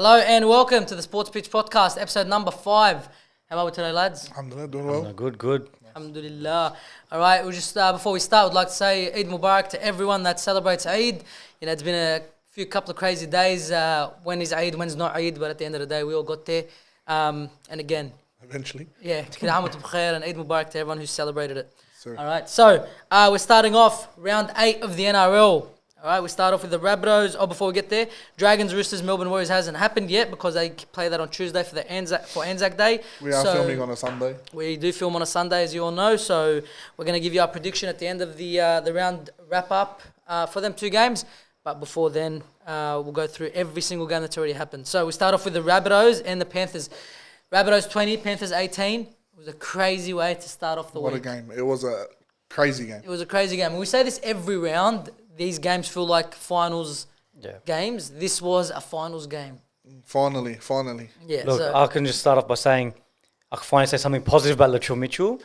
Hello and welcome to the Sports Pitch Podcast, episode number 5. How are we today, lads? Alhamdulillah, doing well. Good. Alhamdulillah. All right, we'll just before we start, I'd like to say Eid Mubarak to everyone that celebrates Eid. You know, it's been a couple of crazy days. When is Eid, when's not Eid, but at the end of the day, we all got there. And again, Eventually. yeah, Eid Bukhair and Eid Mubarak to everyone who celebrated it. Sir. All right, so we're starting off round 8 of the NRL. All right, we start off with the Rabbitohs. Oh, before we get there, Dragons, Roosters, Melbourne Warriors hasn't happened yet because they play that on Tuesday for the Anzac Day. We are filming on a Sunday. We do film on a Sunday, as you all know. So we're going to give you our prediction at the end of the round wrap-up for them 2 games. But before then, we'll go through every single game that's already happened. So we start off with the Rabbitohs and the Panthers. Rabbitohs 20, Panthers 18. It was a crazy way to start off the week. What a game. It was a crazy game. It was a crazy game. And we say this every round. These games feel like finals games. This was a finals game. Finally. Yeah. Look, so I can just start off by saying I can finally say something positive about Latrell Mitchell.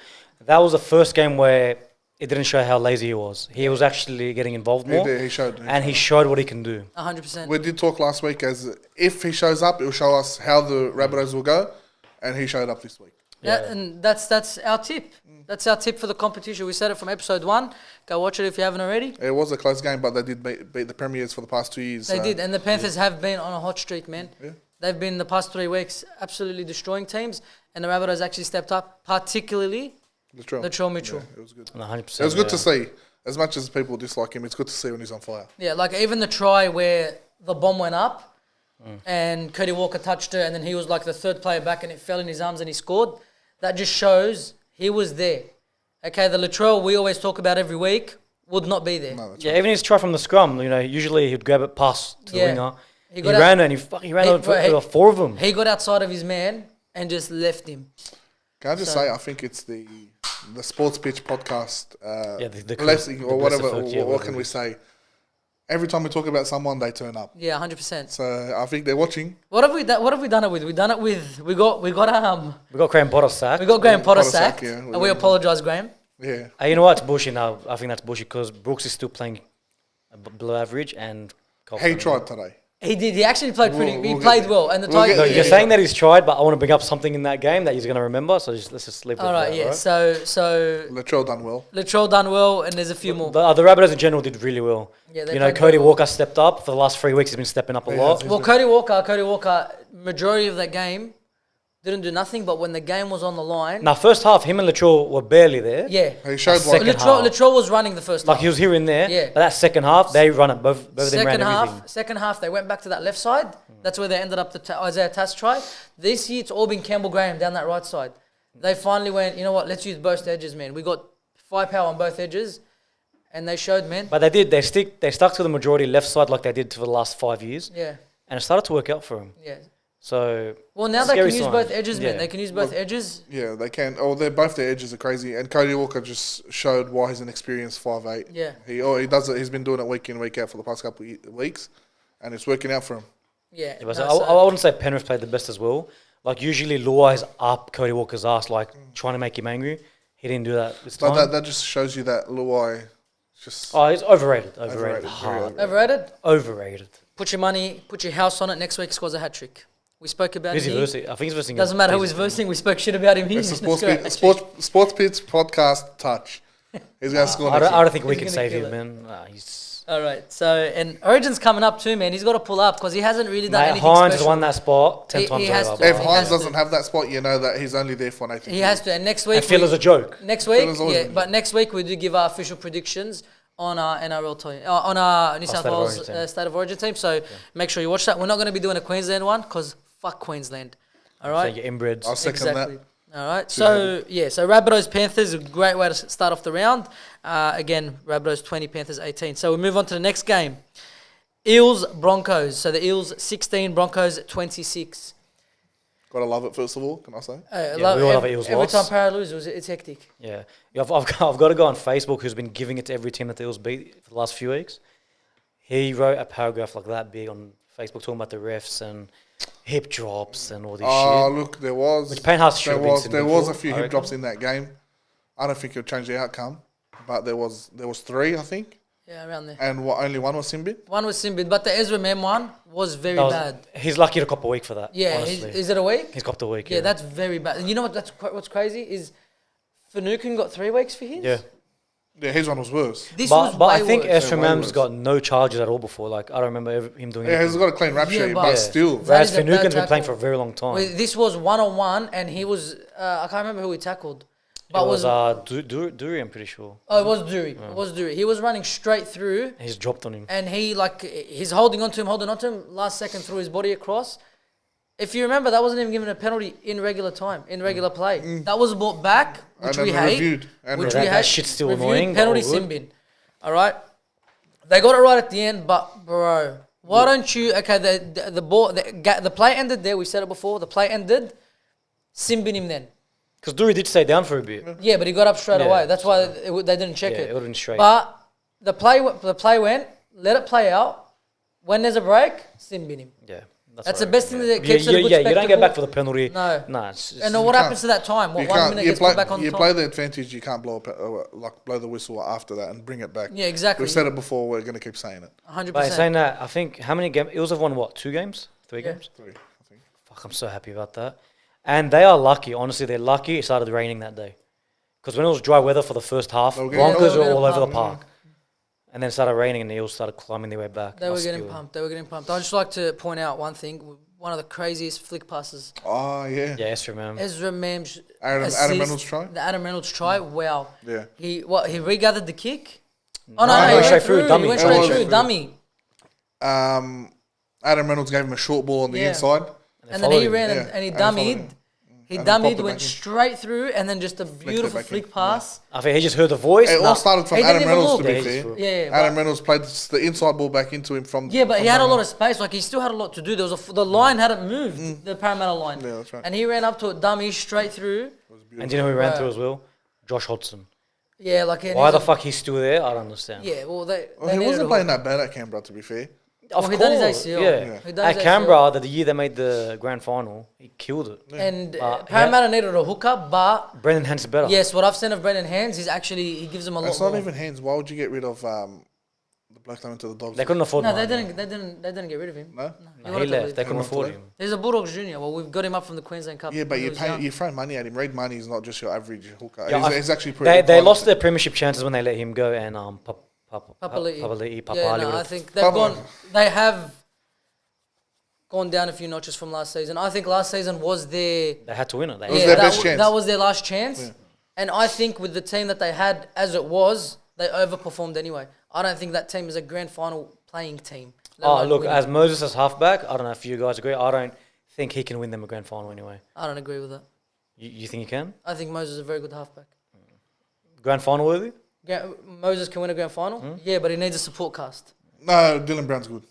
That was the first game where it didn't show how lazy he was. He was actually getting involved more. He showed. He showed what he can do. 100%. We did talk last week as if he shows up, it will show us how the Rabbitohs will go. And he showed up this week. Yeah, and that's our tip. That's our tip for the competition. We said it from episode 1. Go watch it if you haven't already. It was a close game, but they did beat the Premiers for the past 2 years. They did, and the Panthers have been on a hot streak, man. Yeah. They've been the past 3 weeks absolutely destroying teams, and the Rabbitohs actually stepped up, particularly Latrell Mitchell. Yeah, it was good. 100%. It was good to see. As much as people dislike him, it's good to see when he's on fire. Yeah, like even the try where the bomb went up and Cody Walker touched it, and then he was like the third player back and it fell in his arms and he scored. That just shows he was there. Okay, the Latrell we always talk about every week would not be there. No, that's Even his try from the scrum, usually he'd grab it past to the winger. He ran over 4 of them. He got outside of his man and just left him. Can I just say, I think it's the Sports Pitch podcast the blessing or blessed whatever. effect, What can we say? Every time we talk about someone, they turn up. Yeah, 100%. So I think they're watching. What have we done it with? We done it with we got Graham Potter sacked. we got Graham Potter Potter sacked, sacked, yeah. and we apologise, Graham. Yeah. You know what? It's bullshit now. I think that's bullshit because Brooks is still playing below average and He tried today. He did. He actually played pretty. He we'll played get- well, and the we'll Tigers. get- No, you're saying that he's tried, but I want to bring up something in that game that he's going to remember. So let's just leave it. All right, at yeah. that, So Latrell done well. Latrell done well, and there's a few more. The Rabbitohs in general did really well. Yeah, they You know, played Cody well. Walker stepped up for the last 3 weeks. He's been stepping up a lot. has. Well, Cody Walker, majority of that game didn't do nothing. But when the game was on the line, Now, first half, him and Latrell were barely there. yeah, He showed Second what. half. Latrell was running the first Like half. he was here and there. Yeah. But that second half, they run it. Both of them ran everything. Second half, they went back to that left side. That's where they ended up the Isaiah Tass try. This year, it's all been Campbell Graham down that right side. They finally went, you know what? Let's use both edges, man. We got firepower on both edges, and they showed, man. But they did. They stuck to the majority left side like they did for the last 5 years. Yeah, And it started to work out for them. yeah. So, Well, now they can scary use sign. both edges, man. Yeah. They can use both edges. Yeah, they can. Oh, they're both their edges are crazy. And Cody Walker just showed why he's an experienced 5'8". Yeah. He does it. He's been doing it week in, week out for the past couple of weeks, and it's working out for him. Yeah. yeah, but no, I wouldn't say Penrith played the best as well. Like, usually Luai is up Cody Walker's ass, like, trying to make him angry. He didn't do that this time. But that just shows you that Luai just Oh, he's overrated. Overrated, Hard. very Overrated? Overrated. Put your money, put your house on it. Next week scores a hat trick. We spoke about Who's him he here. versing? I think he's versing. Doesn't matter who he's versing. We spoke shit about him here. it's a Let's go, hat trick. sports pitch podcast touch. He's gonna score I next don't think we He's can gonna save kill him, it. man. He's All right. So, and Origin's coming up too, man. He's got to pull up because he hasn't really done Mate, anything Hines has special. won that spot 10 He times has over. to. If He Hines has to. doesn't have that spot, you know that he's only there for Nathan. He has to. And next week, And Phil is a joke. next week, Phil's always yeah. been- But next week we do give our official predictions on our NRL team, on our New South State of Wales Origin team. State of Origin team. So make sure you watch that. We're not going to be doing a Queensland one because fuck Queensland. All So right. your inbreds. I'll second Exactly. that. All right. So so Rabbitohs Panthers, a great way to start off the round. Again, Rabbitohs 20, Panthers 18. So we move on to the next game. Eels Broncos. So the Eels 16, Broncos 26. Gotta love it. First of all, can I say? we all love Eels every loss. time Para loses, it's hectic. Yeah. I've got a guy on Facebook who's been giving it to every team that the Eels beat for the last few weeks. He wrote a paragraph like that big on Facebook talking about the refs and hip drops and all this Oh, shit. look, there was. Which Penhouse should have been sitting there was a for, few I hip reckon. drops in that game. I don't think it'll change the outcome, but there was 3, I think. Yeah, around there. And only one was Simbin? One was Simbin, but the Ezra Mem one was very bad. He's lucky to cop a week for that. Yeah, honestly. is it a week? He's copped a week. Yeah, that's very bad. And you know what? What's crazy is Finucane got 3 weeks for his. Yeah. Yeah, his one was worse. This was But way I think worse. Ezra way Mem's worse. got no charges at all before. Like, I don't remember him doing Yeah, he's anything. got a clean rap Yeah, sheet, but- but Yeah. still. That Whereas is a bad Finucane's been playing for tackle. a very long time. This was 1-on-1, and he was I can't remember who he tackled, but It was Dury, I'm pretty sure. it was Dury. It was Dury. He was running straight through, He's dropped on him. and he's holding on to him. Last second threw his body across. If you remember, that wasn't even given a penalty in regular time, in regular play. That was brought back, which And we then hate. reviewed. And Which Yeah, we that hate. shit's still Reviewed, annoying, but penalty all good. Simbin. All right, they got it right at the end, but bro, why don't you? Okay, the ball, the play ended there. We said it before. The play ended. Simbin him then. Because Dury did stay down for a bit. Yeah, but he got up straight Yeah, away. That's why they didn't check Yeah, it. it would've been straight. But the play went. Let it play out. When there's a break, Simbin him. Yeah. That's the right. best thing that keeps it a good you don't get spectacle. back for the penalty. No. Nah, it's And then what can't- happens to that time? What, You 1 can't. minute You gets play. put back on You top? play the advantage. You can't blow the whistle after that and bring it back. Yeah, exactly. We've said it before. We're going to keep saying it. 100%. But saying that, I think how many games? Eels have won what? 2 games? 3 Yeah. games? 3, I think. Fuck, I'm so happy about that. And they are lucky. Honestly, they're lucky it started raining that day. Because when it was dry weather for the first half, They were getting- Broncos they were were all getting over the pumped. park. And then it started raining and the Eels started climbing their way back. They I were was getting still- pumped. They were getting pumped. I'd just like to point out one thing. One of the craziest flick passes. Oh, yeah. Yeah, Ezra, man. Ezra Mem's Adam assist, Reynolds try? The Adam Reynolds try. Wow. Yeah. He regathered the kick. No, Oh no, he he went went straight through. through, dummy. He went It straight was through, through. dummy. Adam Reynolds gave him a short ball on the Yeah. inside. And then he followed him. ran Yeah, and he and he followed dummied. him. He And then dummied, popped it went back in. straight through, and then just a beautiful back in. flick pass. I think he just heard the voice. It all started from He didn't Adam even Reynolds, to look. be Yeah, he fair. just- Yeah, Adam but, Reynolds played the inside ball back into him from. yeah, but he from had a lot running. of space. Like he still had a lot to do. There was the line hadn't moved, the Parramatta line. Yeah, that's right. And he ran up to it, dummy, straight through. And do you know who ran Right. through as well? Josh Hodgson. Yeah, like and Why he's the a- fuck he's still there? I don't understand. Yeah, well they. Well, they he needed wasn't a playing hook. that bad at Canberra, to be fair. Of Well, he done his course, ACL. Yeah. Yeah. He done At his Canberra, the year they made the grand final, he killed it. And But Parramatta needed a hooker, but Brendan Hans is better. yes, what I've seen of Brendan Hands, he gives him a lot It's more. not even hands. Why would you get rid of the bloke that went to the Dogs? They couldn't afford No, him. they didn't get rid of him. No? He He wanted to left. leave. They couldn't wanted to afford leave. him. He's a Bulldogs junior. Well, we've got him up from the Queensland Cup. Yeah, but when he was young. you throw money at him. Reid Money is not just your average hooker. Yeah, he's actually pretty good They quality. lost their premiership chances when they let him go and Papali'i. Papali'i, Yeah, no, I think Papa- they have gone down a few notches from last season. I think last season was their They had to win it. They was yeah, their that, best w- chance. that was their last chance. And I think with the team that they had as it was, they overperformed anyway. I don't think that team is a grand final playing team. let Oh, alone look, winning. as Moses as halfback, I don't know if you guys agree. I don't think he can win them a grand final anyway. I don't agree with that. You think he can? I think Moses is a very good halfback. Grand final worthy? Moses can win a grand final. Hmm? Yeah, but he needs a support cast. No, Dylan Brown's good.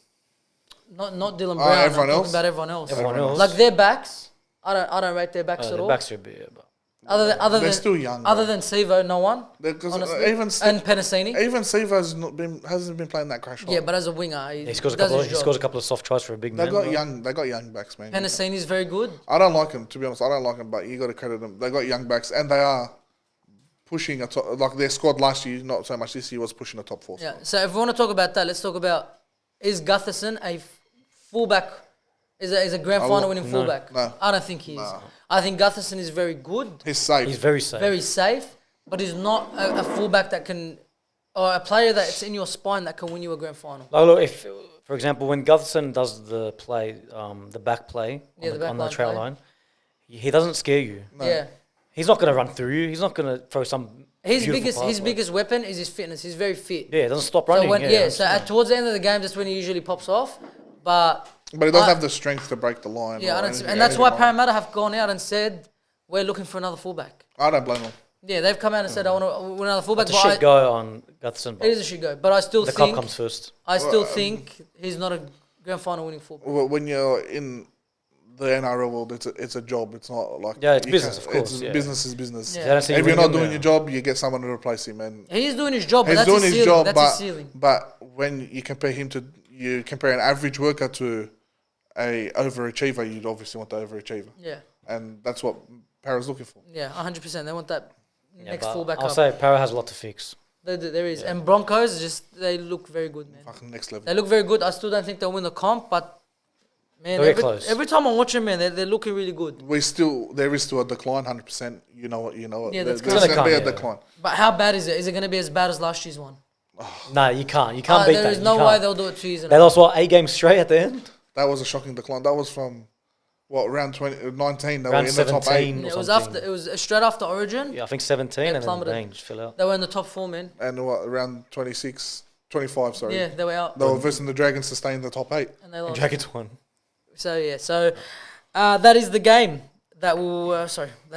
Not Dylan Brown. everyone I'm else? talking about everyone else. Everyone else? Like their backs, I don't rate their backs at The all. backs are a bit, yeah, but Other They're than still young, Other bro. than Sivo, no one. Because Honestly. even And Penasini. even Siva's hasn't been playing that crash. Yeah, but as a winger, he scores does his he job. scores a couple of soft tries for a big they man. got bro. young. They got young backs, man. Penasini's very good. I don't like him, to be honest. I don't like him, but you got to credit them. They got young backs, and they are pushing a top. Like their squad last year, not so much this year, was pushing a top 4. Yeah. So if we want to talk about that, let's talk about is Gutherson a fullback? Is a grand final winning fullback? No. I don't think he is. I think Gutherson is very good, He's safe. He's very safe. very safe, but he's not a fullback that can, or a player that's in your spine that can win you a grand final. Like, look, if for example, when Gutherson does the play, the back play Yeah, the back on the line trail play. line, he doesn't scare you. Yeah. He's not going to run through you. He's not going to throw some. His beautiful biggest pass, like- biggest weapon is his fitness. He's very fit. Yeah, he doesn't stop So running. when, towards the end of the game, that's when he usually pops off. But But he does I- have the strength to break the line. yeah, or I don't, anything- and that's why anything like- Parramatta have gone out and said we're looking for another fullback. I don't blame him. Yeah, they've come out and said I want to win another fullback. It's a But shit go on Gutherson. it is a shit go. But I still The cup think comes first. think he's not a grand final winning fullback. When you're in the NRL world, it's a job. It's not like Yeah, it's you business, can't- of course, It's yeah. business is business. Yeah. They don't see If you you're winning not them, doing yeah. your job, you get someone to replace him, and He's doing his job, but he's that's doing his his ceiling. job. That's his ceiling. But when you compare him to you compare an average worker to a overachiever, you'd obviously want the overachiever, Yeah, and that's what Para's looking for. yeah, 100%. They want that Yeah, next but fullback I'll up. say Para has a lot to fix. There is. And Broncos, they look very good, man. Fucking next level. They look very good. I still don't think they'll win the comp, but man, Very close. every time I watch them, man, they're looking really good. There is still a decline, 100%. You know what? Yeah, There's that's going gonna to be a come, yeah. decline. But how bad is it? Is it going to be as bad as last year's one? No, you can't. You can't beat that. There's You no can't. way they'll do it 2 years in a They row. lost, 8 games straight at the end? That was a shocking decline. That was from, round 19? They Round were in the top 8. 17. It was something. It was straight after Origin. Yeah, I think 17 and then plummeted. bang, just fell out. They were in the top 4, man. And around 25, sorry. Yeah, they were out. They were versing the Dragons to stay in the top 8. And they And lost. Dragons won. So that is the game. That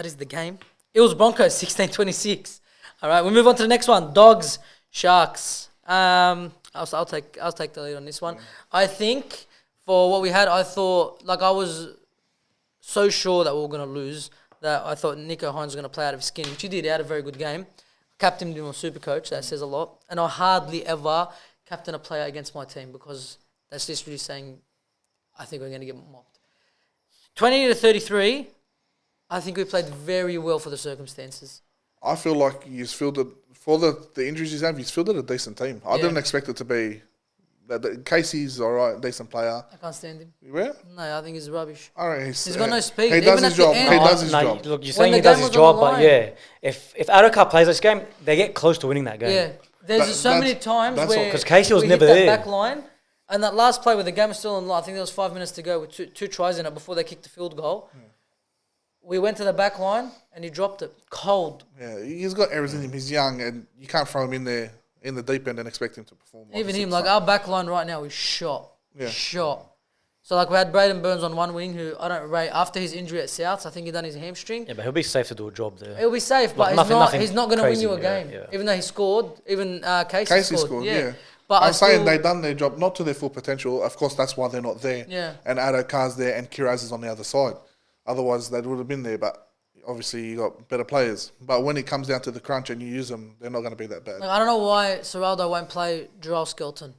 is the game. Eels Broncos 16-26. All right, we move on to the next one. Dogs Sharks. I'll take the lead on this one. I think for what we had, I thought I was so sure that we were gonna lose that I thought Nico Hines was gonna play out of his skin, which he did. He had a very good game. Captained him on Super Coach. That says a lot. And I hardly ever captain a player against my team because that's just really saying I think we're gonna get mopped. 20-33. I think we played very well for the circumstances. I feel like he's fielded, for the injuries he's had, he's fielded a decent team. I Yeah. didn't expect it to be, Casey's all right, decent player. I can't stand him. Yeah? No, I think he's rubbish. All right, He's got no speed. He Even does at his the job. end. He does his No, job. Look, you're When saying the he does game his was on job, the but line. yeah, if Adokar plays this game, they get close to winning that game. Yeah, there's That- just so many that's- times that's where all. 'Cause Casey was we never hit there. that back line, and that last play where the game was still on line, I think there was 5 minutes to go with two tries in it before they kicked the field goal. We went to the back line and he dropped it cold. Yeah, he's got errors in him. He's young, and you can't throw him in there in the deep end and expect him to perform. Even a him, superstar. our back line right now is shot. Yeah. Shot. So we had Braden Burns on one wing, who I don't rate after his injury at Souths. I think he done his hamstring. Yeah, but he'll be safe to do a job there. He'll be safe, but nothing he's not going to win crazy, you a yeah, game. yeah. Even though he scored, even Casey Casey scored. scored, yeah. But I'm saying they've done their job, not to their full potential. Of course, that's why they're not there. Yeah. And Adokar's there and Kiraz is on the other side. Otherwise, they would have been there. But obviously, you got better players. But when it comes down to the crunch and you use them, they're not going to be that bad. I don't know why Serraldo won't play Jarrell Skelton.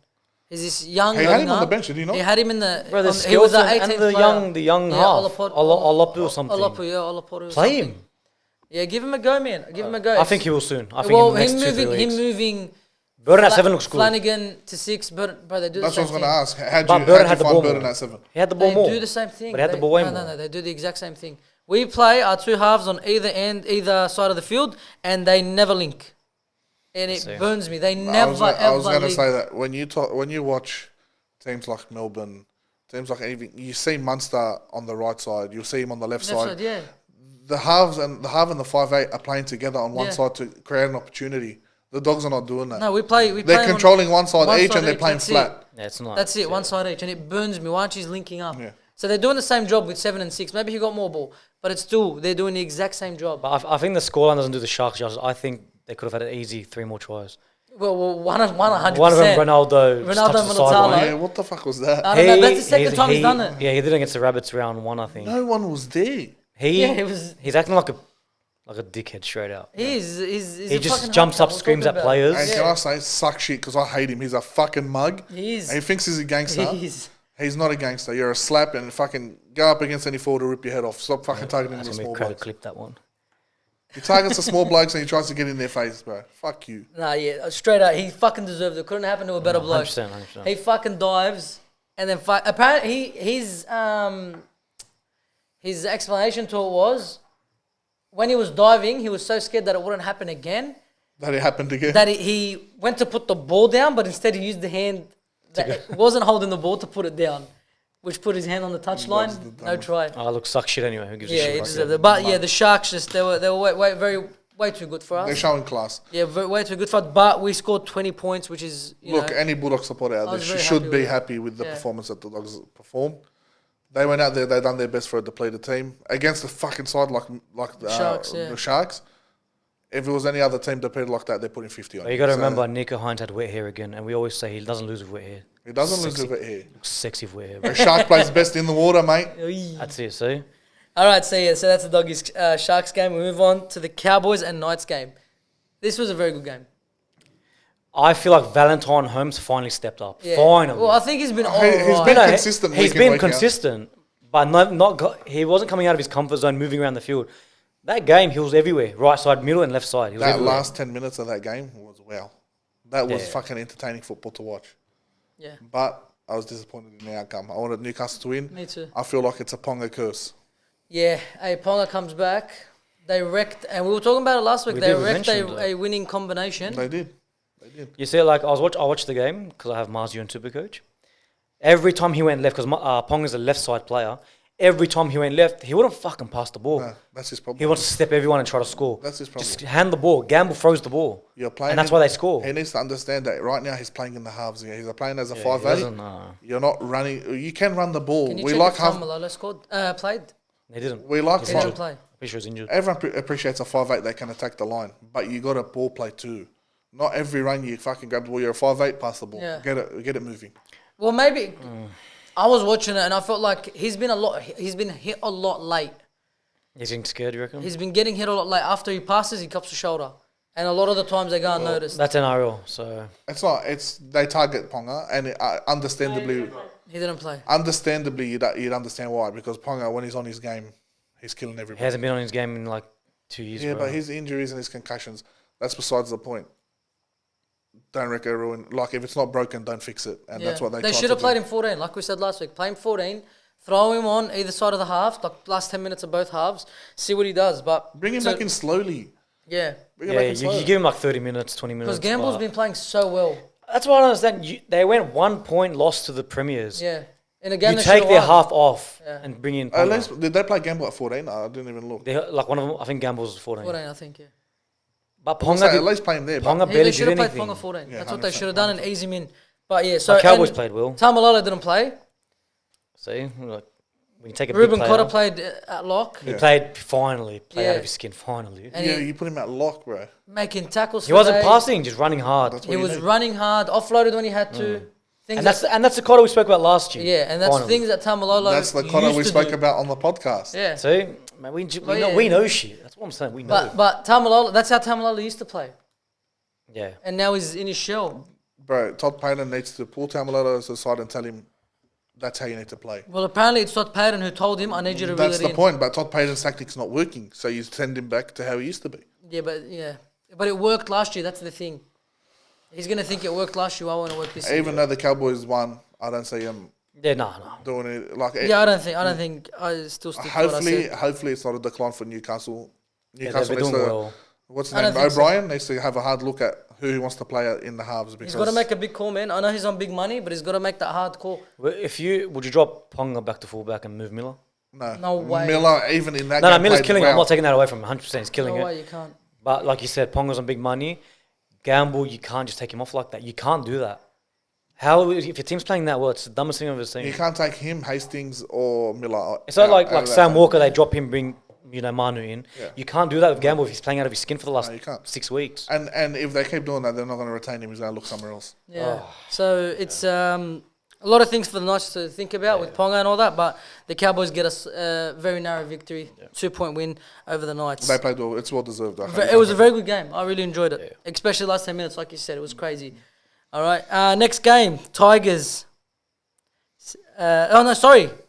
He's this young. He had him winger. on the bench, did he not? He had him in the. Bro, the he was the Skelton 18th and the player. young Yeah, half, Olapodu Olapu or something. Olapodu or Play something. him. Yeah, give him a go, man. Give him a go. I think he will soon. I think well, in the next him 2-3 moving, weeks. moving. Burden at 7 looks good. Flanagan to 6, but bro, they do That's the what I same was going to thing. ask. How'd But you Burden had the find ball Burden more. at 7? He had the ball They more. do the same thing. But he had the ball way no, more. No, they do the exact same thing. We play our two halves on either end, either side of the field, and they never link. And it See. burns me. They I never, was ever going to link. say that when you watch teams like Melbourne, teams like anything, you see Munster on the right side, you'll see him on the left Left side. side, yeah. The half and the 5'8" are playing together on one Yeah. side to create an opportunity. The Dogs are not doing that. No, we play. They're on controlling one side each and they're each, playing that's flat. it. Yeah, it's not. That's it, one side each, and it burns me. Why aren't you linking up? Yeah. So they're doing the same job with 7 and 6. Maybe he got more ball, but it's still they're doing the exact same job. But I think the scoreline doesn't do the Sharks justice. I think they could have had an easy 3 more tries. Well, 100%. One of them, Ronaldo, just Ronaldo touched the Montalvo. sideline. Yeah, what the fuck was that? I don't know. That's the second time he's done it. Yeah, he did it against the Rabbits round 1, I think. No one was there. Yeah, it was. He's acting like a dickhead straight out. He's He a just fucking jumps hard up, cat. screams What at are you players. talking And about? can I say, suck shit because I hate him. He's a fucking mug. He is. And he thinks he's a gangster. He is. He's not a gangster. You're a slap and fucking go up against any forward to rip your head off. Stop fucking targeting That's the going to be small a credit blokes. clip, that one. He targets the small blokes and he tries to get in their face, bro. Fuck you. Nah, yeah, straight out. He fucking deserved it. Couldn't happen to a better bloke. 100%. He fucking dives and then apparently his explanation to it was when he was diving, he was so scared that it wouldn't happen again That it happened again. that he went to put the ball down, but instead he used the hand that wasn't holding the ball to put it down, which put his hand on the touchline. No try. Oh, look, suck shit anyway. Who gives a Yeah, shit he about deserved that? it. But yeah, the Sharks they were way too good for They're us. showing class. Yeah, way too good for us. But we scored 20 points, which is Look, any Bulldog supporter out there was very should happy be with it. happy with the Yeah. performance that the Dogs performed. They went out there, they done their best for a depleted team against the fucking side like Sharks, yeah. the Sharks. If it was any other team depleted like that, they're putting 50 on. But you got to So remember, Nico Hines had wet hair again, and we always say he doesn't lose with wet hair. he doesn't lose Sexy. a bit here. Looks sexy with wet hair. A Bro. shark plays best in the water, mate. That's it. See, All right, so that's the Doggies Sharks game. We move on to the Cowboys and Knights game. This was a very good game. I feel like Valentine Holmes finally stepped up. Yeah. Finally, Well, I think he's been all He's right. been No, consistent. He's week in, been week out. consistent, but he wasn't coming out of his comfort zone, moving around the field. That game, he was everywhere. Right side, middle, and left side. He was That everywhere. last 10 minutes of that game was wow. That was Yeah. fucking entertaining football to watch. Yeah, But I was disappointed in the outcome. I wanted Newcastle to win. me too. I feel like it's a Ponga curse. Yeah, hey, Ponga comes back. They wrecked, and we were talking about it last week. We They did, we wrecked mentioned a winning combination. They did. They did. You see, like I watched the game because I have Marzio and Supercoach. Every time he went left, because Pong is a left side player. Every time he went left, he wouldn't fucking pass the ball. No, that's his problem. He wants to step everyone and try to score. That's his problem. Just hand the ball. Gamble throws the ball. You're playing, And that's why they score. He needs to understand that right now he's playing in the halves. He's playing as a Yeah, 5'8". he doesn't, You're not running. You can run the ball. Can you We check like if half. Tamalolo scored? Played? He didn't. We like He didn't five. play. Pretty sure he's injured. Everyone appreciates a 5'8" that can attack the line, but you got a ball play too. Not every run you fucking grab the ball. You're a 5'8", pass the ball. Yeah. Get it moving. Well, maybe I was watching it and I felt like he's been hit a lot late. He's getting scared, you reckon? He's been getting hit a lot late. After he passes, he cups the shoulder, and a lot of the times they go unnoticed. That's NRL, so... It's not. It's they target Ponga, and understandably, He didn't play. you'd understand why, because Ponga, when he's on his game, he's killing He everybody. hasn't been on his game in like 2 years, Yeah, bro. but his injuries and his concussions, that's besides the point. Don't wreck everyone. Like, if it's not broken, don't fix it. And that's what they should have played him 14, like we said last week. Play him 14, throw him on either side of the half, like last 10 minutes of both halves, see what he does. But Bring him back in slowly. Yeah, Bring him Yeah, back in you slowly. give him like 30 minutes, 20 minutes. because Gamble's but- been playing so well. That's what I don't understand. They went 1 point loss to the Premiers. Yeah, in a game You they take should've their won. half off Yeah. and bring in At Ponga. least, did they play Gamble at 14? I didn't even look. Like one of them, I think Gamble's 14. 14, I think. Yeah, But I'll Ponga, say, did, at least play him there. But Ponga they barely should did have played anything. Ponga 14. Yeah, That's what they 100%, should have done and ease him in. But yeah, so The Cowboys and played well. Tamalolo didn't play. See, like, when you take a Ruben big Cotter player, played at lock, he Yeah. played out Yeah. of his skin finally. and yeah, he you put him at lock, bro. making tackles. He wasn't for days. passing, just running hard. That's what He you was need. running hard, offloaded when he had to. Things And that's the Cotter we spoke about last year. yeah, and that's finally. things that Tamalolo. That's the Connor we used to spoke do. about on the podcast. Yeah, See, man, we Well, know yeah. we know shit. That's what I'm saying. We know. but Tamalolo, that's how Tamalolo used to play, Yeah. and now he's in his shell. Bro, Todd Payton needs to pull Tamalolo to the side and tell him that's how you need to play. Well, apparently it's Todd Payton who told him, "I need you to reel That's it the in." point, but Todd Payton's tactic's not working, so you send him back to how he used to be. But it worked last year. That's the thing. He's gonna think it worked last year. I want to work this year. Even though the Cowboys won, I don't see him Yeah, no. doing it. Like, Yeah, I don't think. I still stick to what I hopefully, said. it's not a decline for Newcastle. Yeah, Newcastle they've been needs doing to, well. what's his I name? don't think so. O'Brien needs to have a hard look at who he wants to play in the halves because He's got to make a big call, man. I know he's on big money, but he's got to make that hard call. Would you drop Ponga back to fullback and move Miller? No way. Miller, even in that No, game, Miller's played killing it. well. I'm not taking that away from him. 100%, he's killing No it. way, you can't. But like you said, Ponga's on big money. Gamble, you can't just take him off like that. You can't do that. How if your team's playing that well? It's the dumbest thing I've ever seen. You can't take him, Hastings, or Miller. It's not like out of that Sam game. Walker. They drop him, bring Manu in. Yeah. You can't do that with Gamble if he's playing out of his skin for the last No, you can't. 6 weeks. And if they keep doing that, they're not going to retain him. He's going to look somewhere else. Yeah. So it's a lot of things for the Knights to think about with Ponga and all that, but the Cowboys get us a very narrow victory, 2-point win over the Knights. They played well. It's well deserved. It was a very good game. I really enjoyed it, especially last 10 minutes, like you said. It was crazy. All right. Next game, Tigers.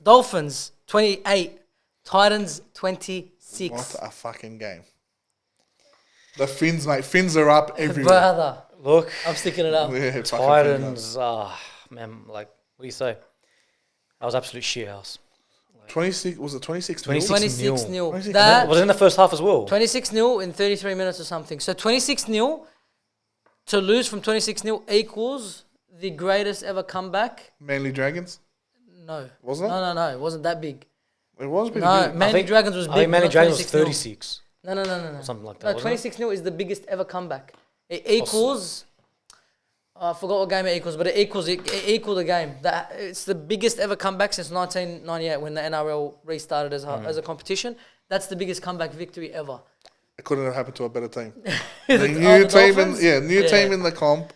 Dolphins 28, Titans 26. What a fucking game. The Finns, mate. Finns are up everywhere. Brother, Look, I'm sticking it up. Yeah, fucking Finns Titans. Man, like what do you say? That was absolute shit house. 26, was it 26? 26. 26 0. 26 That Was it in the first half as well? 26 0 in 33 minutes or something. So 26 0 to lose from 26 0 equals the greatest ever comeback. Manly Dragons? No. Wasn't it? No. It wasn't that big. It was pretty No, big. Manly Dragons was big. I think Manly not Dragons was 26-0. 36. No. Something like that, No, wasn't it? 26 0 is the biggest ever comeback. It equals. I forgot what game it equals, but it equaled the game. It's the biggest ever comeback since 1998 when the NRL restarted as a competition. That's the biggest comeback victory ever. It couldn't have happened to a better team. The The new team, Dolphins? team in the comp,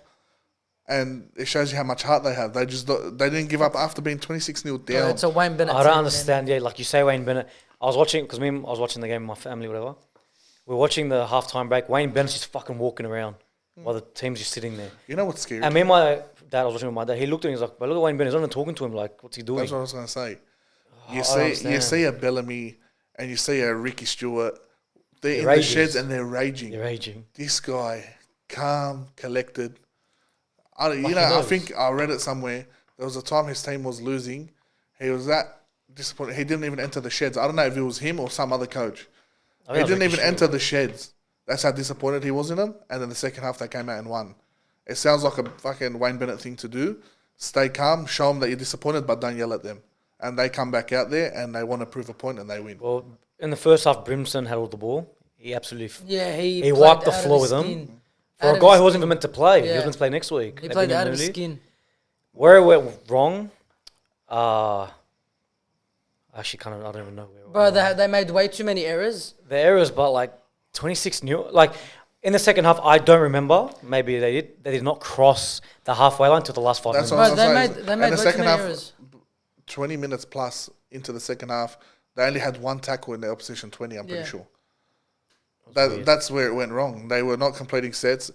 and it shows you how much heart they have. They didn't give up after being 26-0 Yeah, down. it's a Wayne Bennett. I team, don't man. understand. Yeah, like you say, Wayne Bennett. I was watching because I was watching the game with my family, whatever. We were watching the halftime break. Wayne Bennett's just fucking walking around while the team's just sitting there. You know what's scary? And me and my dad, I was watching with my dad. He looked at me. He's like, "But look at Wayne Bennett. He's not even talking to him. Like, what's he doing?" That's what I was going to say. I don't You understand. see a Bellamy and you see a Ricky Stewart They're in rages. the sheds and they're raging. They're raging. This guy, calm, collected. I knows. think I read it somewhere. There was a time his team was losing. He was that disappointed. He didn't even enter the sheds. I don't know if it was him or some other coach. I He think didn't that's even enter the sheds. That's how disappointed he was in them. And then the second half, they came out and won. It sounds like a fucking Wayne Bennett thing to do. Stay calm, show them that you're disappointed, but don't yell at them. And they come back out there and they want to prove a point and they win. Well, in the first half, Brimson had all the ball. He absolutely he played wiped the out of floor his with skin. them. For Out a of guy his who wasn't skin. even meant to play, he Yeah. was meant to play next week. He They played bring him out of his early. skin. Where it went wrong, actually, kind of, I don't even know where. It Bro, went wrong. they made way too many errors. The errors, but like 26 new, like in the second half, I don't remember. Maybe they did. They did not cross the halfway line till the last 5 That's minutes. what Bro, I'm they saying. made they And made the way too second many half, errors. 20 minutes plus into the second half, they only had one tackle in the opposition 20, I'm pretty Yeah. sure. weird. That's where it went wrong. They were not completing sets.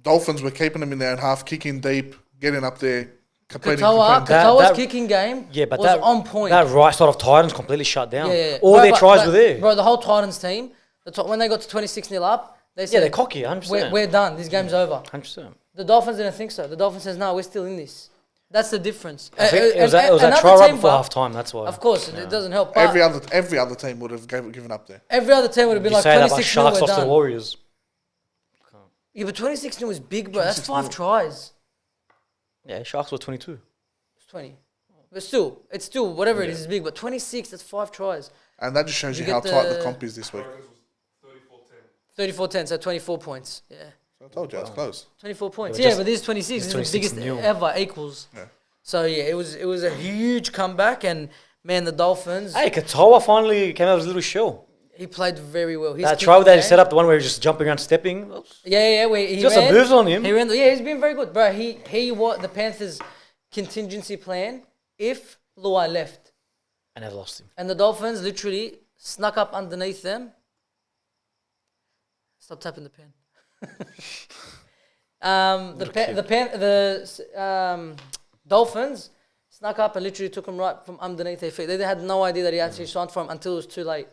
Dolphins were keeping them in their own half, kicking deep, getting up there, completing. Katoa's That- kicking game Yeah, but was that on point. That right side of Titans completely shut down. yeah. All Bro, their but- tries but- were there. Bro, the whole Titans team, when they got to 26-0 up, they said, Yeah, they're cocky, 100%. we're done. This game's over. 100%. The Dolphins didn't think so. The Dolphins says, no, we're still in this. That's the difference. I think it was that Another try right team, before bro, half time. That's why. Of course, it doesn't help. But Every other team would have given up there. every other team would have been You like say that, but 26-0, Sharks we're lost to the done. Warriors. Yeah, but 26-0 is big, bro. That's 5 26-0. tries. Yeah, Sharks were 22. It's 20. But still, it's still, whatever it is, it's big. But 26, that's 5 tries. And that just shows you You how get tight the the- comp is this week. 34-10, so 24 points. Yeah. I told you, it's close. 24 points. It was Yeah, just- but this is 26. This is the 26 biggest nil. ever, equals. Yeah. So, yeah, it was a huge comeback. And, man, the Dolphins, Hey, Katoa finally came out of his little shell. he played very well. His That kicking try that he game- set up, the one where he was just jumping around, stepping. Yeah, where he Just ran. some moves on him. He ran. Yeah, he's been very good, bro. He what the Panthers' contingency plan if Luai left, And they lost him. and the Dolphins literally snuck up underneath them. Stop tapping the pen. The Dolphins snuck up and literally took him right from underneath their feet. They had no idea that he actually signed for him until it was too late.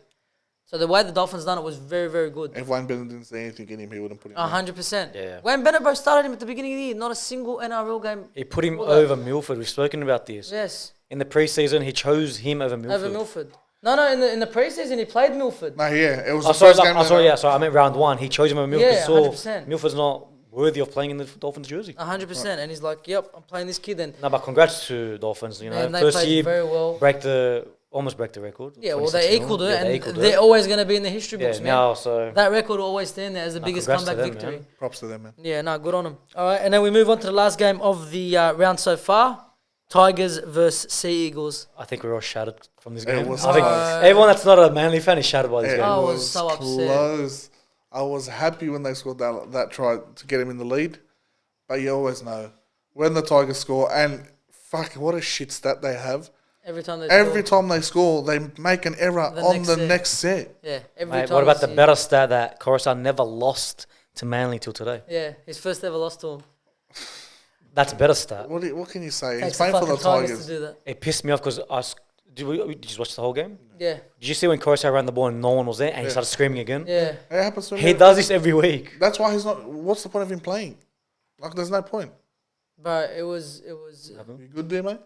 So the way the Dolphins done it was very, very good. If Wayne Bennett didn't say anything in him, he wouldn't put him in. 100%. Yeah. When Bennett bro started him at the beginning of the year, not a single NRL game. He put him Well, that- over Milford. We've spoken about this. Yes, In the preseason, he chose him over Milford. over Milford. No, in the preseason he played Milford. No, yeah, it was Oh, the sorry, first game. I meant round one. He chose him over Milford. Yeah, Saw 100%. Milford's not worthy of playing in the Dolphins jersey. 100%. And he's like, yep, I'm playing this kid. And No, but congrats to Dolphins. You know, man, they first played year very well. almost break the record. Yeah, well, they 26-0. equaled it, Yeah, they and equaled they're it. always going to be in the history Yeah, books, man. now so That record will always stand there as the biggest congrats to comeback them, victory. man. Props to them, man. Yeah, no, good on them. All right, and then we move on to the last game of the round so far. Tigers versus Sea Eagles. I think we're all shattered from this It game. was I think close. everyone that's not a Manly fan is shattered by this It game. I was was so upset. close. I was happy when they scored that try to get him in the lead, but you always know when the Tigers score, and fuck, what a shit stat they have. Every time they Every score. time they score, they make an error The on next the set. next set. Yeah, every Mate, time. what about you the see- better stat that Coruscant never lost to Manly till today? Yeah, his first ever loss to him. That's a better stat. What can you say? Takes He's playing for the fucking Tigers. to do that. It pissed me off because did you just watch the whole game? Yeah, Did you see when Coruscant ran the ball and no one was there and he Yeah. started screaming again? yeah. It happens to him. He does this every week. That's why he's not. What's the point of him playing? Like, there's no point. But it was. You good there, mate?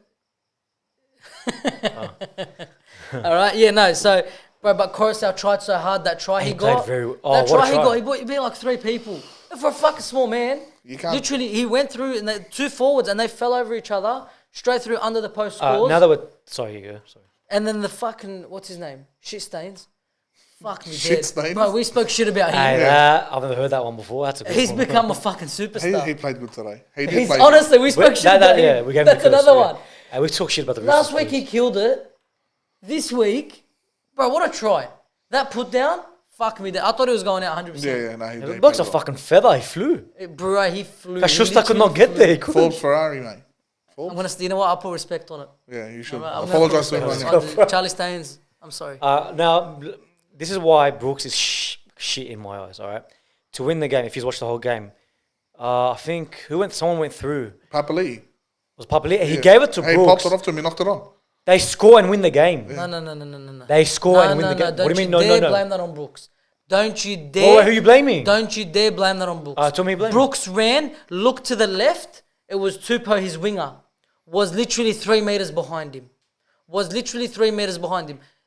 All right, yeah, no. So, bro, but Coruscant tried so hard that try he played got. very- that oh, what a try he try. got, he beat like 3 people. And for a fucking small man, You can't. literally, he went through and 2 forwards and they fell over each other straight through under the post scores. Now that we're sorry, you go. Sorry. And then the fucking what's his name? Shit stains. Fuck me Shit dead. Stains? Bro, we spoke shit about him. Hey, that, I've never heard that one before. That's a good He's one. become a fucking superstar. He played good today. He did He's play honestly, we spoke shit about him. Yeah, we gave him That's the curse, another yeah. one. Hey, we talk shit about the Last Roosters, week please. he killed it. This week, bro, what a try. That put down, fuck me dead. I thought he was going out 100%. good. Yeah, no, he The did. box a play well. fucking feather. He flew. Bro, he flew. Kashusta He could not literally get flew. there. He couldn't. Forbes Ferrari, mate. I'm gonna, you know what? I'll put respect on it. Yeah, you should. I'm gonna Apologise put to respect everyone. on Yeah. it. Charlie Staines. I'm sorry. Now, this is why Brooks is shit in my eyes. All right, to win the game, if he's watched the whole game, I think someone went through. Papali'i. Was Papali'i? He Yeah. gave it to He Brooks. popped it off to him. He knocked it on. They score and win the game. No. They score No, and win no, the no. game. Don't What do you mean? dare No. blame that on Brooks. Don't you Oh, dare. who are you blaming? Don't you dare blame that on Brooks. Tell me blame. Brooks ran, looked to the left. It was Tupou, his winger. Was literally 3 meters behind him.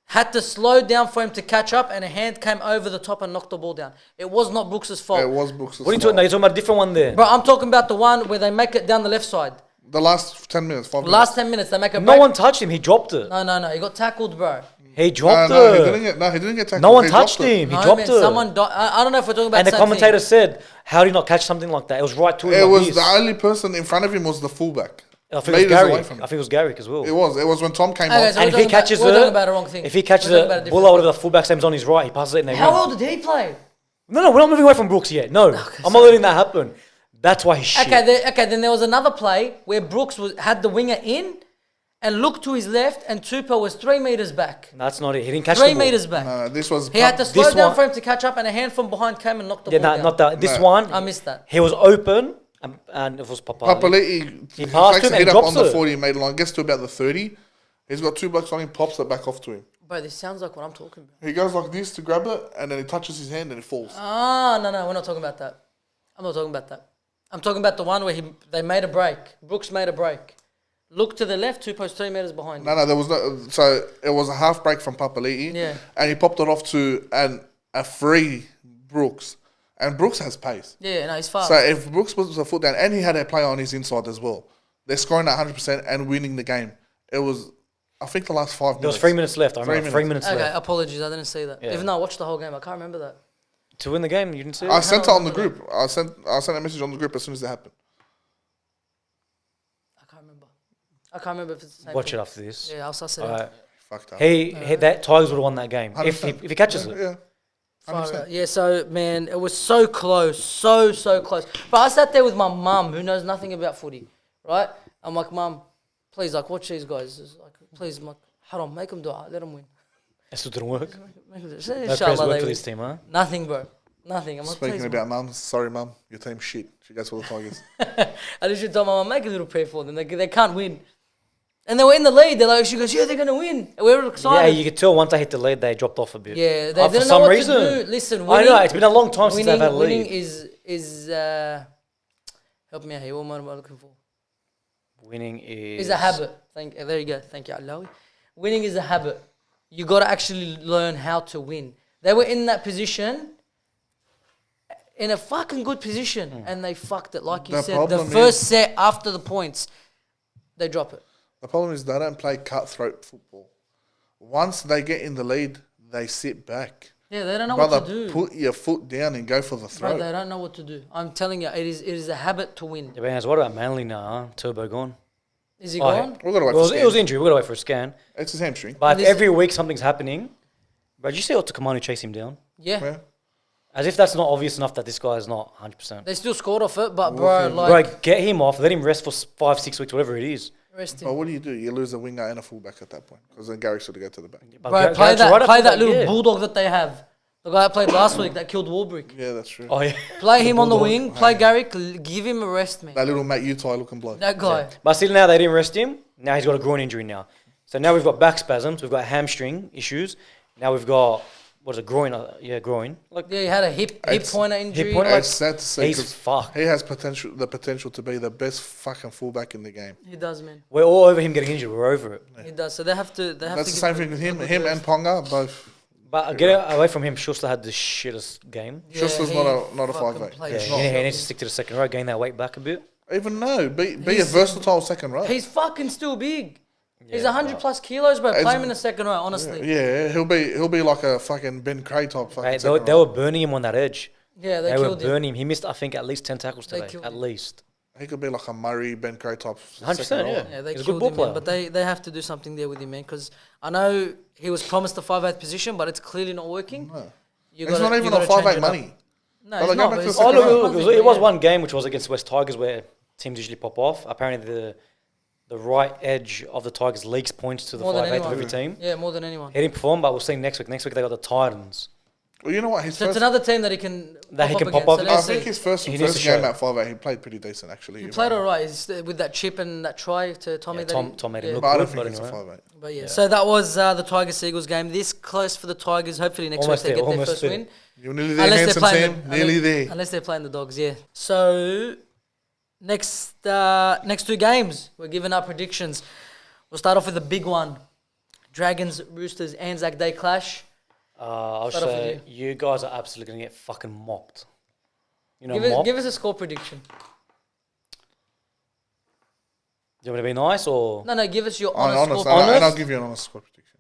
Had to slow down for him to catch up, and a hand came over the top and knocked the ball down. It was not Brooks' fault. It was Brooks' What are you talking? No, you're talking about a different one there. Bro, I'm talking about the one where they make it down the left side. The last 10 minutes, 5 minutes. Last 10 minutes, they make a No break. one touched him. He dropped it. No. He got tackled, bro. He dropped No, it. he didn't get tackled. No one He touched dropped it. him. He No, dropped man, it. someone I don't know if we're talking about And the same commentator thing. said, "How did he not catch something like that? It was right to him." It like was this." the only person in front of him was the fullback. I think it Meters was away Garrick. from him. I think it was Garrick as well. It was when Tom came Okay, on. so And we're if he talking about- catches we're talking it, about a wrong thing. if he catches We're talking about a it, different Bulla, whatever the fullback's name's on his right, he passes it and they How win. well did he play? No, we're not moving away from Brooks yet. No, I'm not letting that happen. That's why he's shit. Okay, then there was another play where Brooks had the winger in and looked to his left, and Tupou was 3 meters back. That's not it. He didn't catch 3 the ball. meters back. No, this was. He had to slow This down one- for him to catch up, and a hand from behind came and knocked the Yeah, ball down. not that. This No. one, I missed that. he was open and it was Papali. Papali'i He passed takes him a and hit up drops on the it. 40 metre line, gets to about the 30. He's got 2 blokes on him, pops it back off to him. Bro, this sounds like what I'm talking about. He goes like this to grab it, and then he touches his hand and it falls. No, we're not talking about that. I'm not talking about that. I'm talking about the one where they made a break. Brooks made a break. Look to the left, Tupou's 3 meters behind him. No, there was no. So it was a half break from Papali'i, Yeah. and he popped it off to a free Brooks, and Brooks has pace. Yeah, no, he's fast. So if Brooks puts a foot down, and he had a player on his inside as well, they're scoring at 100% and winning the game. It was, I think, the last 5 minutes. There was 3 minutes left. I remember 3 minutes Okay, left. apologies, I didn't see that. Yeah. Even though I watched the whole game, I can't remember that. To win the game, you didn't see it? I sent it on the group. I sent a message on the group as soon as it happened. I can't remember if it's the same Watch thing. it after this. Yeah, I'll suss it All out. right. Fucked up. That Tigers would have won that game if 100%. he catches it. Yeah. Far 100%. out. Yeah, so, man, it was so close. So close. But I sat there with my mum, who knows nothing about footy, right? I'm like, Mum, please, like, watch these guys. It's like, please, I'm like, haram, make them do it. Let them win. It still didn't work. Make them do it. No Inshallah, prayers work they for win. this team, huh? Nothing, bro. Nothing. I'm like, Speaking please, about mums, sorry, mum, your team's shit. She goes for the Tigers. I literally told my mum, make a little prayer for them. They can't win. And they were in the lead. They're like, she goes, yeah, they're going to win. And we were Yeah, excited. you could tell once they hit the lead, they dropped off a bit. Yeah, they For didn't know some what reason. to do. Listen, I winning, know, it's been a long time since they've had a winning lead. is help me out here. What am I looking for? Winning is... Is a habit. There you go. Thank you, Alawi. Winning is a habit. You got to actually learn how to win. They were in that position, in a fucking good position, and they fucked it. Like you The said, the problem first is- set after the points, they drop it. The problem is they don't play cutthroat football. Once they get in the lead, they sit back. Yeah, they don't know Brother, what to do. put your foot down and go for the Bro, throat. they don't know what to do. I'm telling you, it is a habit to win. Yeah, but what about Manly now, huh? Turbo gone. Is he Oh, gone? We've got to wait It was, for it was scans. injury. We've got to wait for a scan. It's his hamstring. But This- every week something's happening. Bro, did you see Otokamanu chase him down? Yeah. Yeah. As if that's not obvious enough that this guy is not 100%. They still scored off it, but bro, Walking. like, Bro, get him off. Let him rest for 5-6 weeks, whatever it is. rest But him. what do? You lose a winger and a fullback at that point. Because then Gary's got to go to the back. But Bro, Garrett's play right that up to little yeah. bulldog that they have. The guy that played last week that killed Warbrick. Yeah, that's true. Oh, yeah. Play him on the bulldog. wing. Play Garrick. Give him a rest, man. That little Matt Utah looking bloke. That guy. But still now they didn't rest him. Now he's got a groin injury now. So now we've got back spasms. We've got hamstring issues. Now we've got, what is it, groin? Groin. Like, Yeah, he had a hip It's- pointer injury. pointer- It's sad to see he's 'cause fucked. he has the potential to be the best fucking fullback in the game. He does, man. We're all over him getting injured. We're over it. He does. So they have to. That's the give same thing with him. Him and Ponga both. But get away from him. Schuster had the shittest game. Schuster's he not a fucking 5'8". played Yeah, It's shit. not. he needs to stick to the second row, gain that weight back a bit. Even no, be a He's- versatile second row. He's fucking still big. He's Yeah, 100 plus kilos, bro. Play It's- him in the second row, honestly. Yeah, he'll be like a fucking Ben Cray type fucking. Right, second they row. were burning him on that edge. Yeah, they They were killed him. burning him. He missed, I think, at least 10 tackles They today. killed At him. least. He could be like a Murray, Ben Cray type. 100%, second row. yeah. Yeah, they He's a good killed ball him, man. player. But they have to do something there with him, man. Because I know he was promised the 5'8" position, but it's clearly not working. No. You He's gotta- not you even gotta on change 5'8" it up. money. No, But he's they go not. back but to it's the Oh, second look, row. look, nothing, it was yeah. one game which was against West Tigers where teams usually pop off. Apparently, the right edge of the Tigers leaks points to the More than 5'8" of anyone. every team. Yeah, more than anyone. He didn't perform, but we'll see next week. Next week, they got the Titans. Well, you know what? His So it's first, another team that he can pop up against. So against. I let's think see. his first He needs to game show. at 5'8", he played pretty decent actually. He played all right. He's with that chip and that try to Tommy. Yeah, that Tom made him look But I don't good, think but he's a anyway. 5'8". But yeah, Yeah. so that was the Tigers-Eagles game. This close for the Tigers. Hopefully next Almost week they there, get their almost first there. win. You're nearly there, handsome Sam. Nearly there. Unless they're playing the Dogs, yeah. So next two games, we're giving our predictions. We'll start off with the big one: Dragons Roosters Anzac Day clash. I'll Start off say with you guys are absolutely gonna get fucking mopped. You know, mopped. Give us a score prediction. Do you want me to be nice or No, give us your Honest, honest score. and I'll Honest? give you an honest score prediction.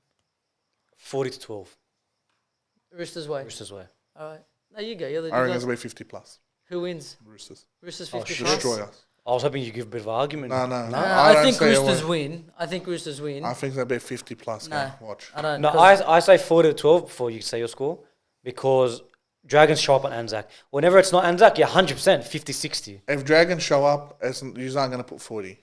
40-12? Roosters way. Roosters way. All right. No, you go. You're the I reckon you it's guys. going to be 50 plus. Who wins? Roosters. Roosters Oh, 50 shit. plus. Destroy us. I was hoping you give a bit of argument. No. I don't think say it Roosters won't. win. I think Roosters win. I think it'll be 50 plus. No. Game. Watch. I don't. No, 'cause I say 40-12 before you say your score because Dragons show up on Anzac. Whenever it's not Anzac, you're 100% 50-60. If Dragons show up, you're not going to put 40.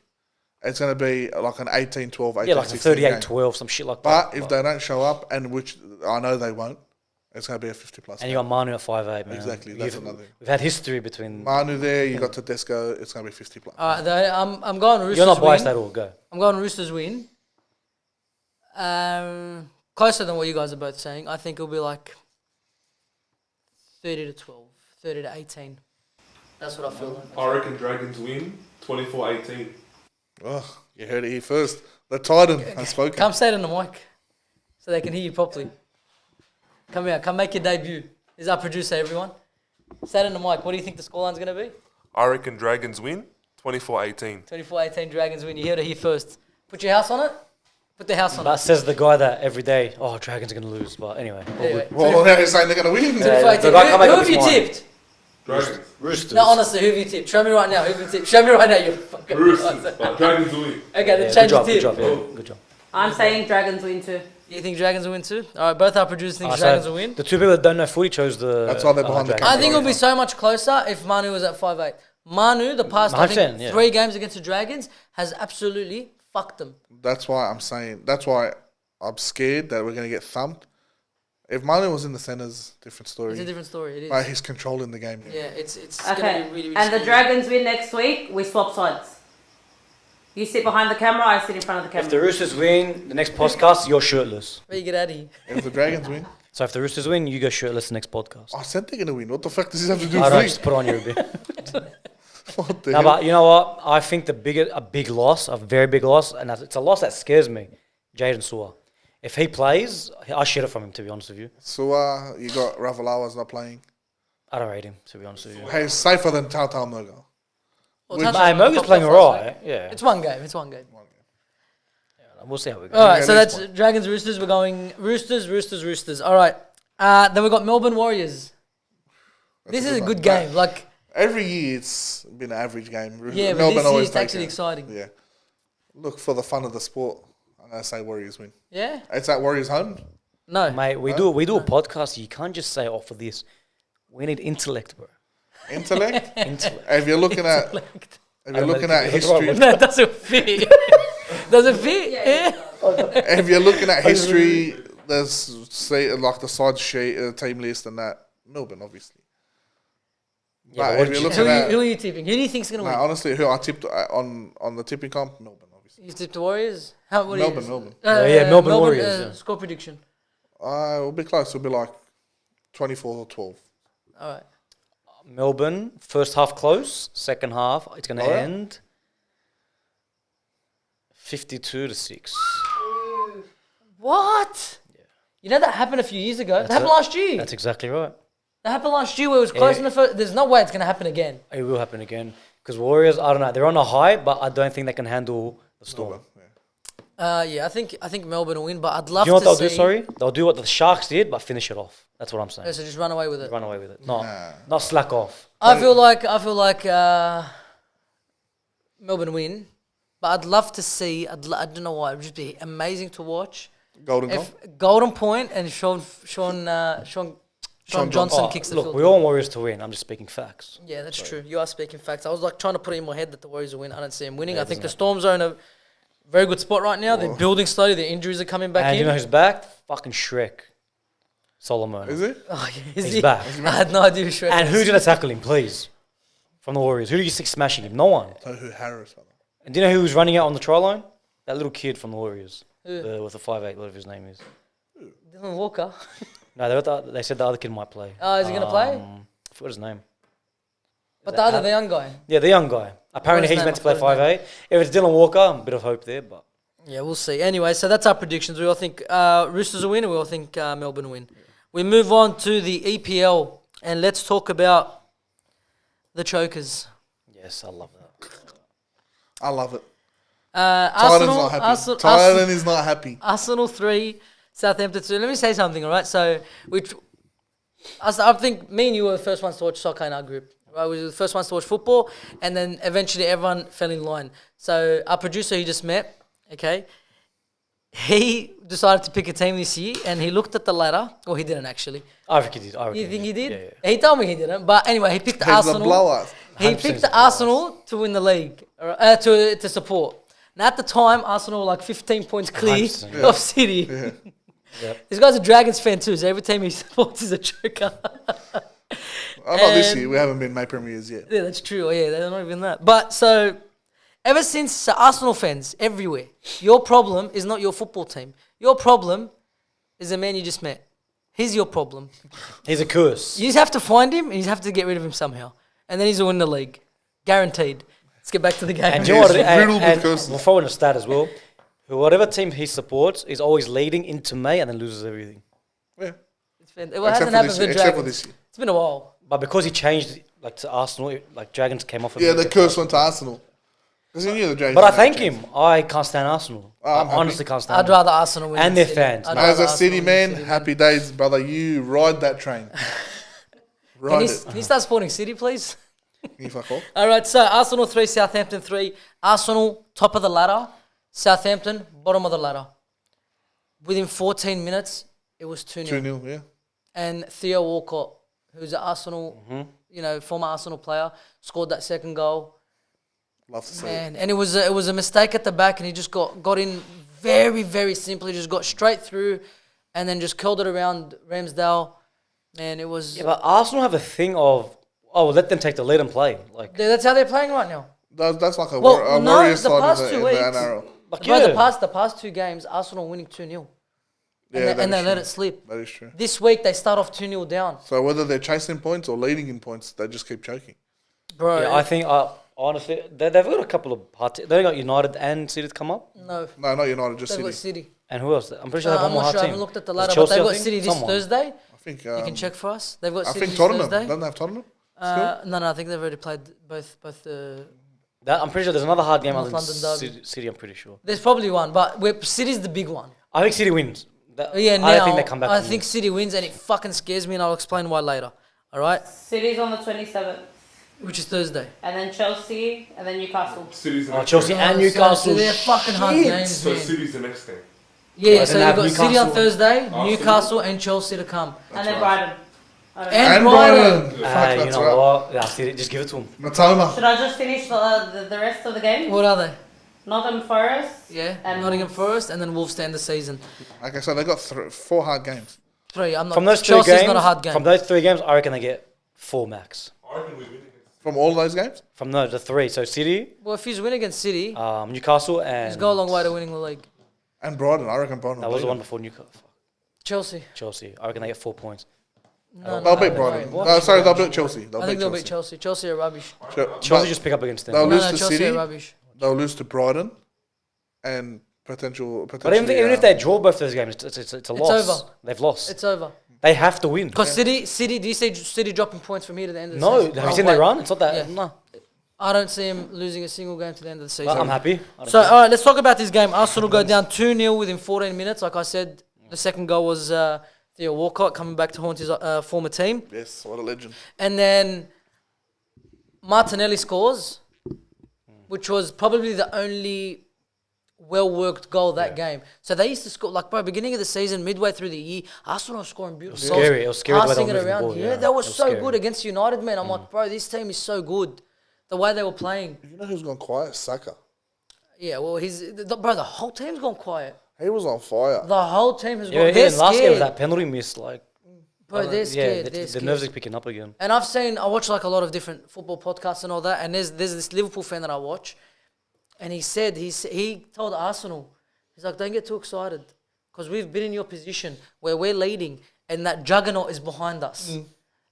It's going to be like an 18-12, 18-16 Yeah, like a game. 38-12, some shit like that. But if they don't show up, and which I know they won't, it's going to be a 50 plus. And you got Manu at 5'8", man. Exactly, that's another thing. We've had history between... Manu there, you got Tedesco, it's going to be 50 plus. I'm going Roosters You're not biased win. at all, go. I'm going Roosters win. Closer than what you guys are both saying. I think it'll be like 30-12, 30-18. That's what I feel like. I reckon Dragons win 24-18. Oh, you heard it here first. The Titan has spoken. Come say it in the mic so they can hear you properly. Come here. Come make your debut. This is our producer, everyone. Say it in the mic. What do you think the scoreline's going to be? I reckon Dragons win 24-18. 24-18 Dragons win. You heard it here first. Put your house on it. Put the house on That it. says the guy that every day, oh, Dragons are going to lose. But anyway. all Anyway, good. Well, they're saying they're going to win. Yeah. 24-18. the guy come back Who up have you this morning. tipped? Dragons. Roosters. No, honestly, who have you tipped? Show me right now. Who have you tipped? Show me right now. You fucking. Roosters. But Dragons win. Okay, Yeah, then good change job, the good tip. job, yeah, good job. I'm saying Dragons win too. You think Dragons will win too? All right, both our producers think So Dragons will win. The two people that don't know footy chose the... That's why they're behind the Dragons. I think it'll be so much closer if Manu was at 5'8". Manu, the past I think 100%, yeah. 3 games against the Dragons, has absolutely fucked them. That's why I'm saying, that's why I'm scared that we're going to get thumped. If Manu was in the centres, different story. It's a different story. It is. But he's controlling the game. Yeah, it's going to Okay. be really, really And the scary. Dragons win next week, we swap sides. You sit behind the camera, I sit in front of the If camera. the Roosters win, the next podcast, you're shirtless. Where you get out of here? If the Dragons win, So if the Roosters win, you go shirtless next podcast. I said they're going to win. What the fuck does this have to do I with don't me? just put on you a bit. What the No, hell? but you know what? I think a big loss, a very big loss, and it's a loss that scares me. Jaden Sewer. If he plays, I shit it from him, to be honest with you. So, you got Ravalawa's not playing. I don't rate him, to be honest with you. Hey, it's safer than Tao Mogo. Well, Which- touch But on Moga's top playing left last alright. week. Yeah. It's one game. It's one game. We'll see how we go. All right, Yeah, so next that's one. Dragons, Roosters. We're going Roosters. All right. Then we've got Melbourne Warriors. This is a good game. Like, Every year it's been an average game. yeah, but Melbourne this year always it's take actually it. exciting. Yeah. Look, for the fun of the sport, I'm going to say Warriors win. Yeah? It's at Warriors home. No. Mate, we do a podcast. You can't just say, oh, for this. We need intellect, bro. Intellect. Intellect. If you're looking at, history, No, it doesn't fit. Does it fit? Yeah. if you're looking at history, there's say like the side sheet, team list, and that Melbourne, obviously. Yeah, But but if what you're did looking at, Who are you tipping? Who do you think's going to nah, win? honestly, who I tipped on the tipping comp, Melbourne, obviously. You tipped the Warriors? What do you- Melbourne. Melbourne Warriors, yeah. Score prediction. It'll be close. It'll be like 24-12. All right. Melbourne, first half close. Second half, it's going to Alright. end 52-6. What? You know that happened a few years ago. That That's happened it. last year. That's exactly right. That happened last year where it was close Yeah. in the first. There's no way it's going to happen again. It will happen again. Because Warriors, I don't know, they're on a high, but I don't think they can handle the storm. Melbourne, yeah. Yeah, I think Melbourne will win, but I'd love Do you know what to they'll see. do, sorry? They'll do what the Sharks did, but finish it off. That's what I'm saying. So just run away with it. Run away with it. Not slack off. I feel like Melbourne win, but I'd love to see. I don't know why. It would just be amazing to watch Golden goal. if Golden Point and Sean Johnson Oh, kicks the look, field. we all want Warriors to win. I'm just speaking facts. Yeah, that's true. You are speaking facts. I was like trying to put it in my head that the Warriors will win. I don't see them winning. Yeah, I think the doesn't Storms are in a very good spot right now. They're building slowly. Their injuries are coming back And in. you know who's back? Fucking Shrek. Solomon. Is he? Oh, yeah, is He's he? back. I had no idea who Shrek And was. who's going to tackle him, please? From the Warriors. Who do you see smashing him? No one. So who Harris? And do you know who was running out on the try line? That little kid from the Warriors. Who? With the 5'8", whatever his name is. Dylan Walker. No, they said the other kid might play. Oh, is he going to play? I forgot his name. But the other, the young guy. Yeah, the young guy. Apparently his he's name? meant to I play forgot his 5'8". If it's Dylan Walker, a bit of hope there, but... Yeah, we'll see. Anyway, so that's our predictions. We all think Roosters will win, and we all think Melbourne will win. We move on to the EPL, and let's talk about the chokers. Yes, I love that. I love it. Arsenal, Titans not happy. Arsenal, Titan is not happy. Arsenal 3, Southampton 2. Let me say something, all right? So, I think me and you were the first ones to watch soccer in our group. Right? We were the first ones to watch football, and then eventually everyone fell in line. So, our producer he just met, okay, he decided to pick a team this year, and he looked at the ladder. Well, he didn't actually. I reckon he did. You think he did? Yeah. He told me he didn't, but anyway, he picked He's a Arsenal. blower. He 100% picked he's a the blowout. Arsenal to win the league, to support. Now at the time, Arsenal were like 15 points clear 100%. of City. Yep. This guy's a Dragons fan too, so every team he supports is a choker. Oh, not this And- year. We haven't been made premiers yet. Yeah, that's true. Oh, yeah, they're not even that. But so, ever since Arsenal fans everywhere, your problem is not your football team. Your problem is the man you just met. He's your problem. He's a curse. You just have to find him and you just have to get rid of him somehow. And then he's will win the league. Guaranteed. Let's get back to the game. And you know what? He's riddled with And curses. we'll throw in a stat as well. Whatever team he supports is always leading into May and then loses everything. Yeah. It hasn't Except for happened this for year. Except for Dragons. this year. It's been a while. But because he changed to Arsenal, like Dragons came off. Yeah, the curse went to Arsenal. Because he knew the Dragons. But I were gonna thank change. him. I can't stand Arsenal. I happy. honestly can't stand I'd them. rather Arsenal win. And than their City. fans, I'd man. rather As a Arsenal City win man, than City happy days, brother. You ride that train. Can Ride you, it. can you start supporting City, please? Can you fuck off? All right, so Arsenal 3, Southampton 3. Arsenal, top of the ladder. Southampton, bottom of the ladder. Within 14 minutes, it was 2-0. 2-0, yeah. And Theo Walcott, who's an Arsenal, former Arsenal player, scored that second goal. Love to see it. Man, and it was a mistake at the back, and he just got in very, very simply, just got straight through, and then just curled it around Ramsdale. Man, it was. Yeah, but Arsenal have a thing of, let them take the lead and play. Like, That's how they're playing right now. That's like a, Well, a no, warrior the side past in 2 the weeks- NRL. like Bro, yeah. the past 2 games, Arsenal winning 2-0. Yeah, And that they is let true. it slip. That is true. This week, they start off 2-0 down. So whether they're chasing points or leading in points, they just keep choking. Bro, Yeah, I think honestly they've got a couple of hard. They got United and City to come up, no. No, not United, just They've got City. City. and who else? I'm pretty sure they have I'm one more not hard sure. I team. haven't looked at the Was ladder, Chelsea, but they've I got think? City this Someone. Thursday. I think. You can check for us. They've got I City think this Tottenham. Thursday. Don't they have Tottenham? No, I think they've already played both the. I'm pretty sure there's another hard game North other than London derby. City. I'm pretty sure. There's probably one, but City's the big one. I think City wins. Yeah, now I don't think they come back. I from think this. City wins, and it fucking scares me, and I'll explain why later. All right, City's on the 27th, which is Thursday. and then Chelsea, and then Newcastle. City's the next Chelsea game. and So Newcastle. they're fucking hard Shit. games, So man. City's the next game. Yeah, Right, so then you've have got City on Newcastle. Thursday, Arsenal. Newcastle, and Chelsea to come. And then Brighton. I don't know. And And Brighton. Brighton. You Fuck, that's know right. what? Yeah, City, just give it to them. Matoma. Should I just finish the rest of the game? What are they? Nottingham Forest. Yeah, And Nottingham Wolves. Forest, and then Wolves to end the season. Okay, so they got 4 hard games. 3. I'm not. From those 3 Chelsea's games, not a hard game. from those 3 games, I reckon they get 4 max. I reckon we win against. From all those games? From the 3, so City, Well, if he's win against City, Newcastle, and he's go a long way to winning the league. And Brighton. I reckon Brighton. that will was beat the one them. before Newcastle. Chelsea. Chelsea. I reckon they get 4 points. No, They'll no, beat no, Brighton. no. No, sorry, they'll beat Chelsea. I think they'll beat Chelsea. Chelsea are rubbish. Chelsea But just pick up against them. they'll No, lose no, to Chelsea City. are rubbish. They'll lose to Brighton, and potentially. But even if they draw both those games, it's a loss. over. They've lost. It's over. They have to win. Because City, do you see City dropping points from here to the end of the No, season? have you Oh, seen wait. their run? It's not that. Yeah. No, I don't see him losing a single game to the end of the season. but I'm happy. I don't So, care. all right, let's talk about this game. Arsenal go down 2-0 within 14 minutes. Like I said, the second goal was Theo Walcott coming back to haunt his former team. Yes, what a legend. And then Martinelli scores, which was probably the only well-worked goal that game. So they used to score, like, bro, beginning of the season, midway through the year, Arsenal were scoring beautiful goals. scary. It was scary the way they passing were it moving the around. ball, Yeah, yeah. they It were was so scary. good against United, man. I'm like, bro, this team is so good. The way they were playing. You know who's gone quiet? Saka. Yeah, well, bro, the whole team's gone quiet. He was on fire. The whole team has Yeah, gone. They're even last game scared. with that penalty miss, like Bro, they're scared. The They're scared. nerves are picking up again. And I watch like a lot of different football podcasts and all that. And there's this Liverpool fan that I watch, and he told Arsenal, he's like, don't get too excited, because we've been in your position where we're leading, and that juggernaut is behind us,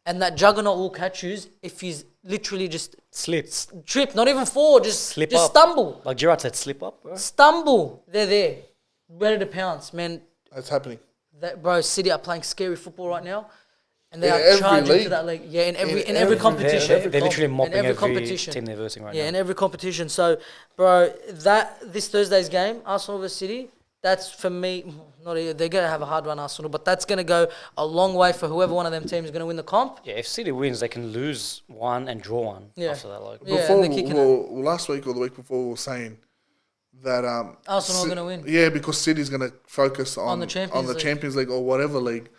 and that juggernaut will catch you if he's literally just trip, not even fall, just Slip just up. stumble, Like Gerrard said, slip up, bro. stumble. They're there, ready to pounce, man. That's happening. Bro, City are playing scary football right now, and they In are every charging league. to that league. Yeah, in every every- competition. They're literally mopping every every competition. team they're versing right Yeah, now. in every competition. So, bro, this Thursday's game, Arsenal vs City, that's for me. They're gonna have a hard run, Arsenal, but that's gonna go a long way for whoever one of them teams is gonna win the comp. Yeah, if City wins, they can lose one and draw one Yeah. after that. Like, Yeah, Before, and they're kicking last week or the week before, we were saying that Arsenal are gonna win. Yeah, because City's gonna focus on the Champions League. Champions League or whatever league,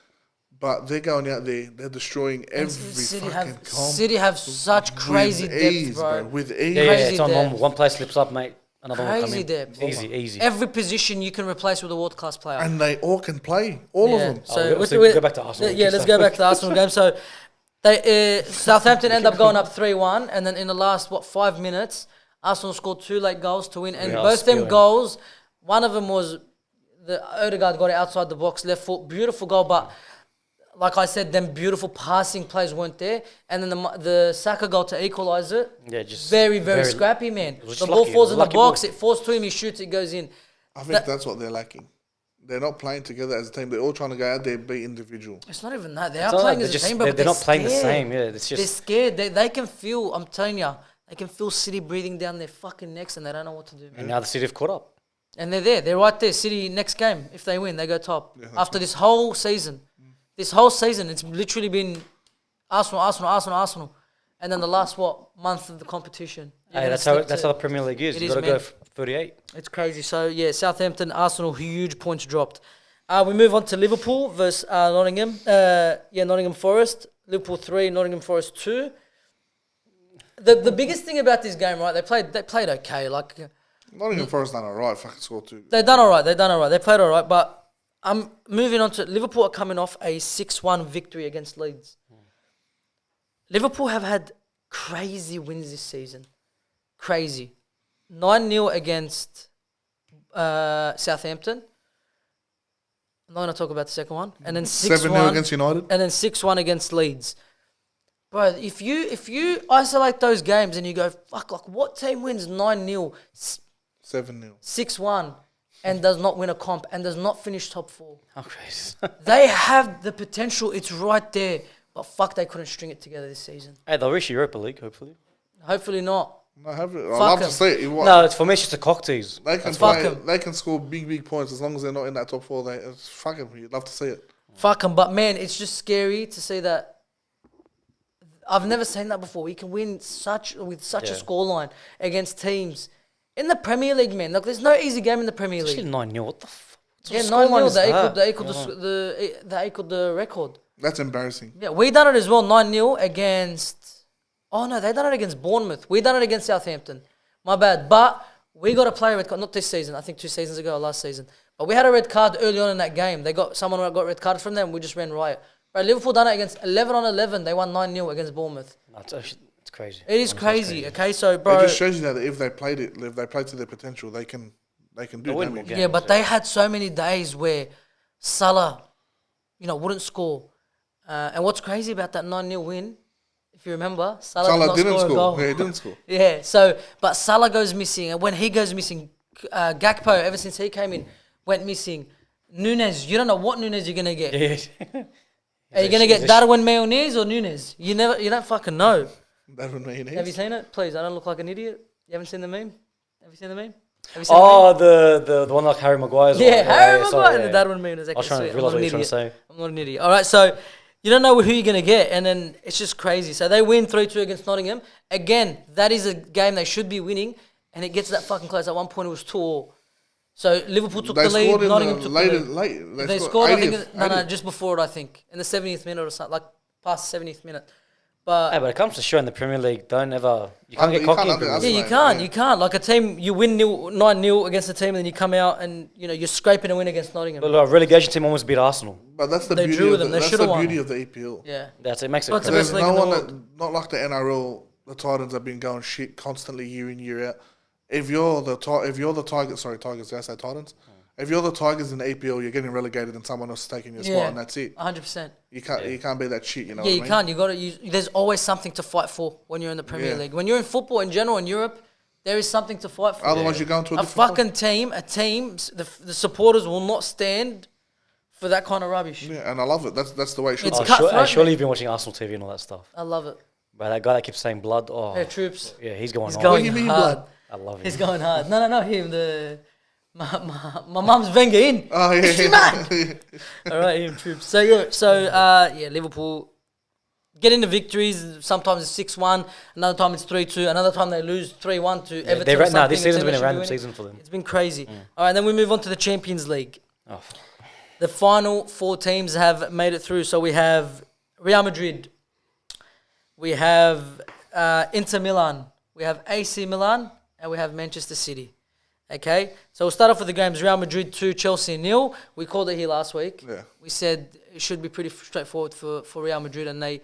but they're going out there, they're destroying every City fucking have comp City have such crazy with depth, ease, bro. With ease. yeah, Crazy it's on depth. one play slips up, mate. Another one come Crazy in. depth. Easy. Every position you can replace with a world class player. And they all can play, all of them. So, let's go back to Arsenal. Yeah, let's go back to the Arsenal game. So, Southampton end up going up 3-1, and then in the last 5 minutes, Arsenal scored 2 late goals to win, and Yeah, both them spewing. goals, one of them was the Odegaard got it outside the box, left foot, beautiful goal, but like I said, them beautiful passing plays weren't there, and then the Saka goal to equalise it. Yeah, just very scrappy, man. was The just ball lucky. falls in the Lucky box, ball. it falls to him, he shoots, it goes in. I think that's what they're lacking. They're not playing together as a team. They're all trying to go out there and be individual. It's not even that. They are It's not playing like as a they're team, just- but they're not playing the scared. same, yeah, it's They're just- scared. They can feel, I'm telling you, they can feel City breathing down their fucking necks, and they don't know what to do, man. And now the City have caught up. And they're there. They're right there. City, next game, if they win, they go top. After this whole season. This whole season, it's literally been Arsenal. And then the last, month of the competition. You're Hey, gonna that's how stick that's to- how the Premier League is. It You is, got to go man. 38. It's crazy. So, yeah, Southampton, Arsenal, huge points dropped. We move on to Liverpool versus Nottingham. Nottingham Forest. Liverpool 3, Nottingham Forest 2. The biggest thing about this game, right, they played okay. Like, Nottingham Forest done alright. Fucking scored 2. they done all right. They played all right. But I'm moving on to Liverpool are coming off a 6-1 victory against Leeds. Liverpool have had crazy wins this season. Crazy. 9-0 against Southampton. I'm not going to talk about the second one. And then 7-0 6-1 against United. and then 6-1 against Leeds. Bro, if you isolate those games and you go, fuck, like what team wins 9-0, 7-0. 6-1 and does not win a comp and does not finish top 4? How crazy. They have the potential. It's right there. But fuck, they couldn't string it together this season. Hey, they'll reach Europa League, hopefully. Hopefully not. No, I'd Fuck love 'em. to see it. No, it's for me, it's just a cocktails. They can Fuck play. 'em. They can score big points as long as they're not in that top 4. It's fucking. You'd love to see it. Fuck them. But man, it's just scary to see that. I've never seen that before. We can win with such a scoreline against teams in the Premier League, man. Look, there's no easy game in the Premier Especially League. 9-0. What the fuck? Yeah, 9-0. They equaled the record. That's embarrassing. Yeah, we done it as well. 9-0 against. Oh no, they done it against Bournemouth. We done it against Southampton. My bad. But we got to play a red card. Not this season. I think 2 seasons ago or last season. But we had a red card early on in that game. Someone got red carded from them. We just ran riot. Right, Liverpool done it against 11-11. They won 9-0 against Bournemouth. No, it's crazy. It is Honestly, it's crazy. Okay, so bro. It just shows you that if they played to their potential, they can do win damage. more games. Yeah, but they had so many days where Salah, wouldn't score. And what's crazy about that 9-0 win, if you remember, Salah did not didn't score a goal. score. Yeah, he didn't score. Yeah, so, but Salah goes missing. And when he goes missing, Gakpo, ever since he came in, went missing. Nunes, you don't know what Nunes you're going to get. Yeah. Are you going to get Darwin Mayonnaise or Nunes? You don't fucking know. That would mean Have you seen it? Please, I don't look like an idiot. You haven't seen the meme? Have you seen the meme? Oh, the one like Harry Maguire's one. Yeah, Harry sorry, Maguire. yeah. The Darwin Mayonnaise. I was trying to realise what you're trying to say. I'm not an idiot. All right, so you don't know who you're going to get, and then it's just crazy. So they win 3-2 against Nottingham. Again, that is a game they should be winning, and it gets that fucking close. At one point, it was 2-2. So Liverpool took the lead, Nottingham took the lead. They scored, I think, just before it, I think, in the 70th minute or something, like past the 70th minute. But Hey, but it comes to showing the Premier League, don't ever... You can't You get can't cocky. in under- Premier yeah, League. you Mate, can't. yeah. You can't. Like a team, you win 9-0 against a team, and then you come out and you're scraping a win against Nottingham. But look, a relegation team almost beat Arsenal. But that's the They beauty drew of with the, them. They that's should've the won. beauty of the EPL. Yeah. That's it. Makes it Not the crazy. best There's league no in the one world. that, not like the NRL, the Titans have been going shit constantly year in, year out. If you're the Tigers, Tigers, did I say Titans? If you're the Tigers in the EPL, you're getting relegated and someone else is taking your spot, and that's it. 100%. You can't be that shit, you know Yeah, what you I mean? can't. You got to. There's always something to fight for when you're in the Premier Yeah. League. When you're in football in general in Europe, there is something to fight for. Otherwise, you're going to a A different fucking team, the supporters will not stand for that kind of rubbish. Yeah, and I love it. That's the way it should It's be. cutthroat, Surely mate. you've been watching Arsenal TV and all that stuff. I love it. But that guy that keeps saying blood, oh, Hey, troops. yeah, he's going He's on. going you mean, hard. blood? I love him. He's going hard. No, him. My mum's Wenger in. Oh, yeah. It's man. All right, him troops. So Liverpool get into victories. Sometimes it's 6-1. Another time it's 3-2. Another time they lose 3-1 to Everton. or Nah, something, this a season's team been that a should be random winning. season for them. It's been crazy. All right, then we move on to the Champions League. Oh, The final 4 teams have made it through. So we have Real Madrid. We have Inter Milan. We have AC Milan. And we have Manchester City. Okay? So we'll start off with the games. Real Madrid 2, Chelsea 0. We called it here last week. Yeah. We said it should be pretty straightforward for Real Madrid. And they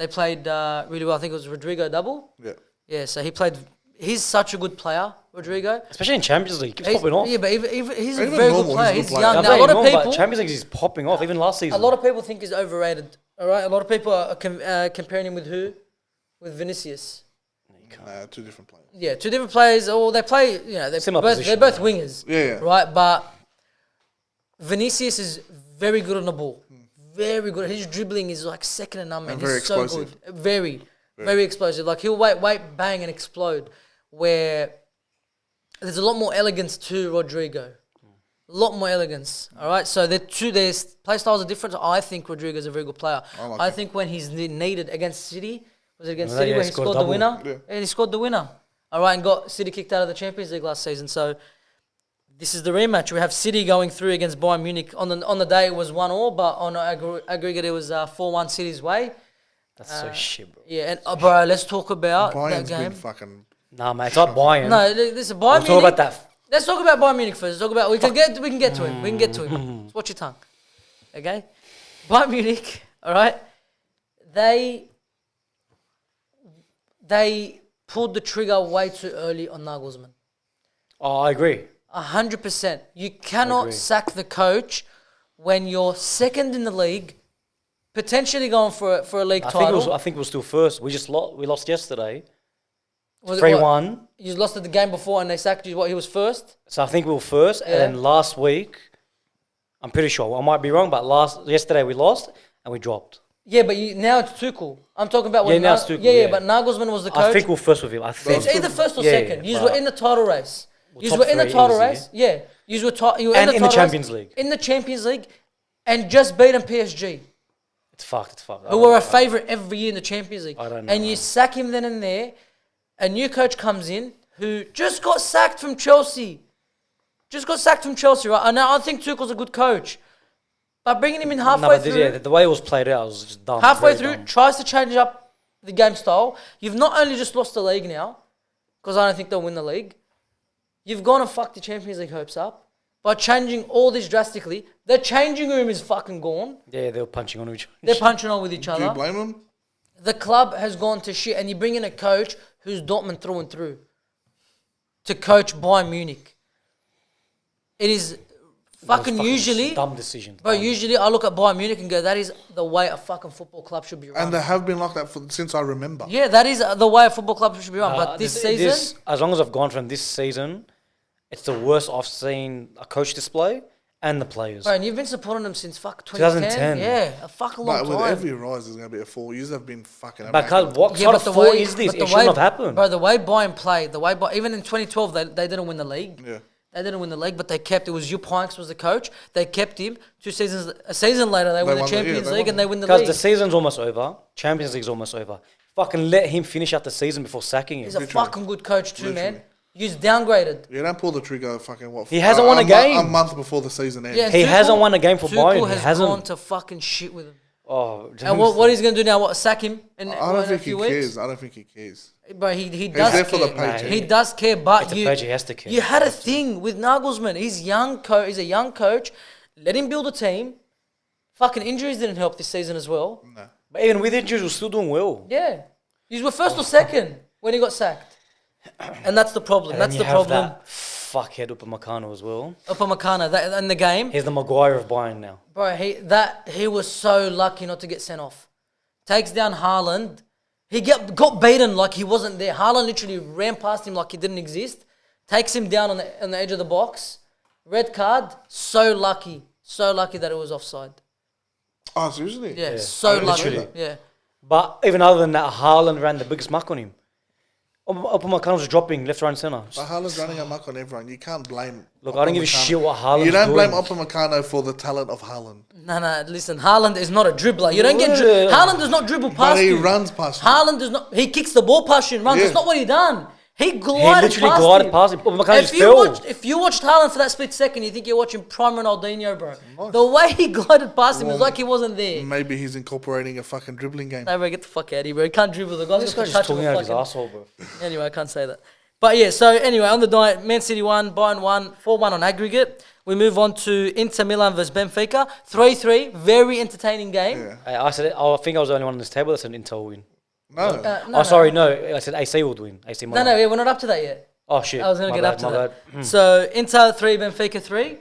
played really well. I think it was Rodrigo double. Yeah. Yeah, so he played... He's such a good player, Rodrigo. especially in Champions League, he keeps popping off. Yeah, but even he's a Even very normal, good player. he's a He's good young. player. Now, a lot of But people... Champions League is popping off, even last season. A lot of people think he's overrated. All right, a lot of people are comparing him with who? With Vinicius. Nah, 2 different players. Yeah, 2 different players. Or they play. They're Similar both. position, They're both yeah. wingers. Yeah. Right, but Vinicius is very good on the ball. Very good. His dribbling is like second to none, man. And He's very so explosive. good. Very explosive. Like he'll wait, bang, and explode. Where there's a lot more elegance to Rodrigo. A lot more elegance. All right. So their play styles are different. I think Rodrigo's a very good player. like I him. think when he's needed against City, was it against Remember that? City Yeah, where he he scored scored the double. winner? Yeah. And he scored the winner. All right, and got City kicked out of the Champions League last season. So this is the rematch. We have City going through against Bayern Munich. On the day it was 1-1, but on aggregate it was 4-1 City's way. That's so shit, bro. Yeah, and bro, let's talk about Bayern's that game. been fucking. Nah, man, it's not Bayern. No, this is Bayern We'll Munich. talk about that. Let's talk about Bayern Munich first. Let's talk about we can get to him. We can get to him. Just watch your tongue. Okay? Bayern Munich, all right? They pulled the trigger way too early on Nagelsmann. Oh, I agree. 100%. You cannot agree. sack the coach when you're second in the league, potentially going for a league title. I think we're still first. We lost yesterday. Was it what? 3-1. You lost at the game before and they sacked you. What, he was first? So I think we were first. Yeah. And then last week, I'm pretty sure, I might be wrong, but yesterday we lost and we dropped. Yeah, but now it's Tuchel. I'm talking about when Yeah, now it's Tuchel, yeah, yeah. but Nagelsmann was the coach. I think we're first with him. I think. It's either first or Yeah, second. yeah, You but- were in the title race. You top were in the three title easy, race. Yeah. You were And in the title Champions race, League. In the Champions League, and just beaten PSG, It's fucked. who were a favourite every year in the Champions League. I don't know, And you man. sack him then and there. A new coach comes in who just got sacked from Chelsea. Right? And I think Tuchel's a good coach. But bringing him in halfway through, the way it was played out was just dumb. halfway very through, dumb. tries to change up the game style. You've not only just lost the league now, because I don't think they'll win the league. You've gone and fucked the Champions League hopes up by changing all this drastically. The changing room is fucking gone. Yeah, they were punching on each other. They're punching on with each Do you other. blame him? The club has gone to shit, and you bring in a coach who's Dortmund through and through to coach Bayern Munich. It is fucking usually, Dumb decision. bro. Dumb. Usually, I look at Bayern Munich and go, "That is the way a fucking football club should be run." And they have been like that since I remember. Yeah, that is the way a football club should be run. But this season, as long as I've gone from this season, it's the worst I've seen a coach display and the players. bro, and you've been supporting them since fuck 2010. 2010. Yeah, a fucking long But with time. every rise, there's going to be a fall. You have been fucking. But immaculate. what kind of fall is this? It shouldn't have happened. Bro, the way Bayern played, even in 2012, they didn't win the league. Yeah. They didn't win the league, but they kept. It was Jupp Heynckes was the coach. They kept him. A season later, they win the won the- yeah, Champions they League won and they win the Because league. the season's almost over. Champions League's almost over. Fucking let him finish out the season before sacking him. He's a Literally. fucking good coach too, man. Literally. He's downgraded. You don't pull the trigger fucking what? He hasn't won a game. A month before the season ends. Yeah, He hasn't won a game for Tuchel Bayern. He has hasn't. gone to fucking shit with him. Oh, And what he's going to do now? What, sack him in, I don't in a think he few weeks? cares. I don't think he cares. But he He's does there for the care. paycheck. He does care, but It's a paycheck, he has to care. You had a thing with Nagelsmann. He's young. He's a young coach. Let him build a team. Fucking injuries didn't help this season as well. No. But even with injuries, we're still doing well. Yeah, you were first or second when he got sacked, and that's the problem. And That's then the you have problem. that fuckhead Upamecano as well. Upamecano that in the game, He's the Maguire of Bayern now. bro. He was so lucky not to get sent off. Takes down Haaland. He got beaten like he wasn't there. Haaland literally ran past him like he didn't exist. Takes him down on the edge of the box. Red card. So lucky that it was offside. Oh, seriously? Yeah, I so didn't lucky. see that. Yeah. But even other than that, Haaland ran the biggest muck on him. Upamecano was dropping left, right, and centre. But Haaland's running amok on everyone. You can't blame. Look, I don't give a Upamecano. shit what Haaland's You don't doing. blame Upamecano for the talent of Haaland. No, listen. Haaland is not a dribbler. You don't get Yeah. Haaland does not dribble past But he you. runs past you. Haaland does not. He kicks the ball past you and runs. Yeah. That's not what he done. He He glided literally past glided him. past him. Upamecano just fell. If you watched Haaland for that split second, you think you're watching prime Ronaldinho, bro. The way he glided past him was like he wasn't there. Maybe he's incorporating a fucking dribbling game. No, bro, get the fuck out of here, bro. He can't dribble. The guy's This got guy's the touch just of talking a out of his fucking... asshole, bro. Anyway, I can't say that. But yeah, so anyway, on the diet, Man City won, Bayern won, 4-1 on aggregate. We move on to Inter Milan versus Benfica. 3-3, very entertaining game. Yeah. I said, I think I was the only one on this table that said Inter will win. No. Sorry, no. I said AC would win. AC No, Milan. yeah, we're not up to that yet. Oh, shit. I was going to My get bad, up to my that. bad. So Inter 3, Benfica 3.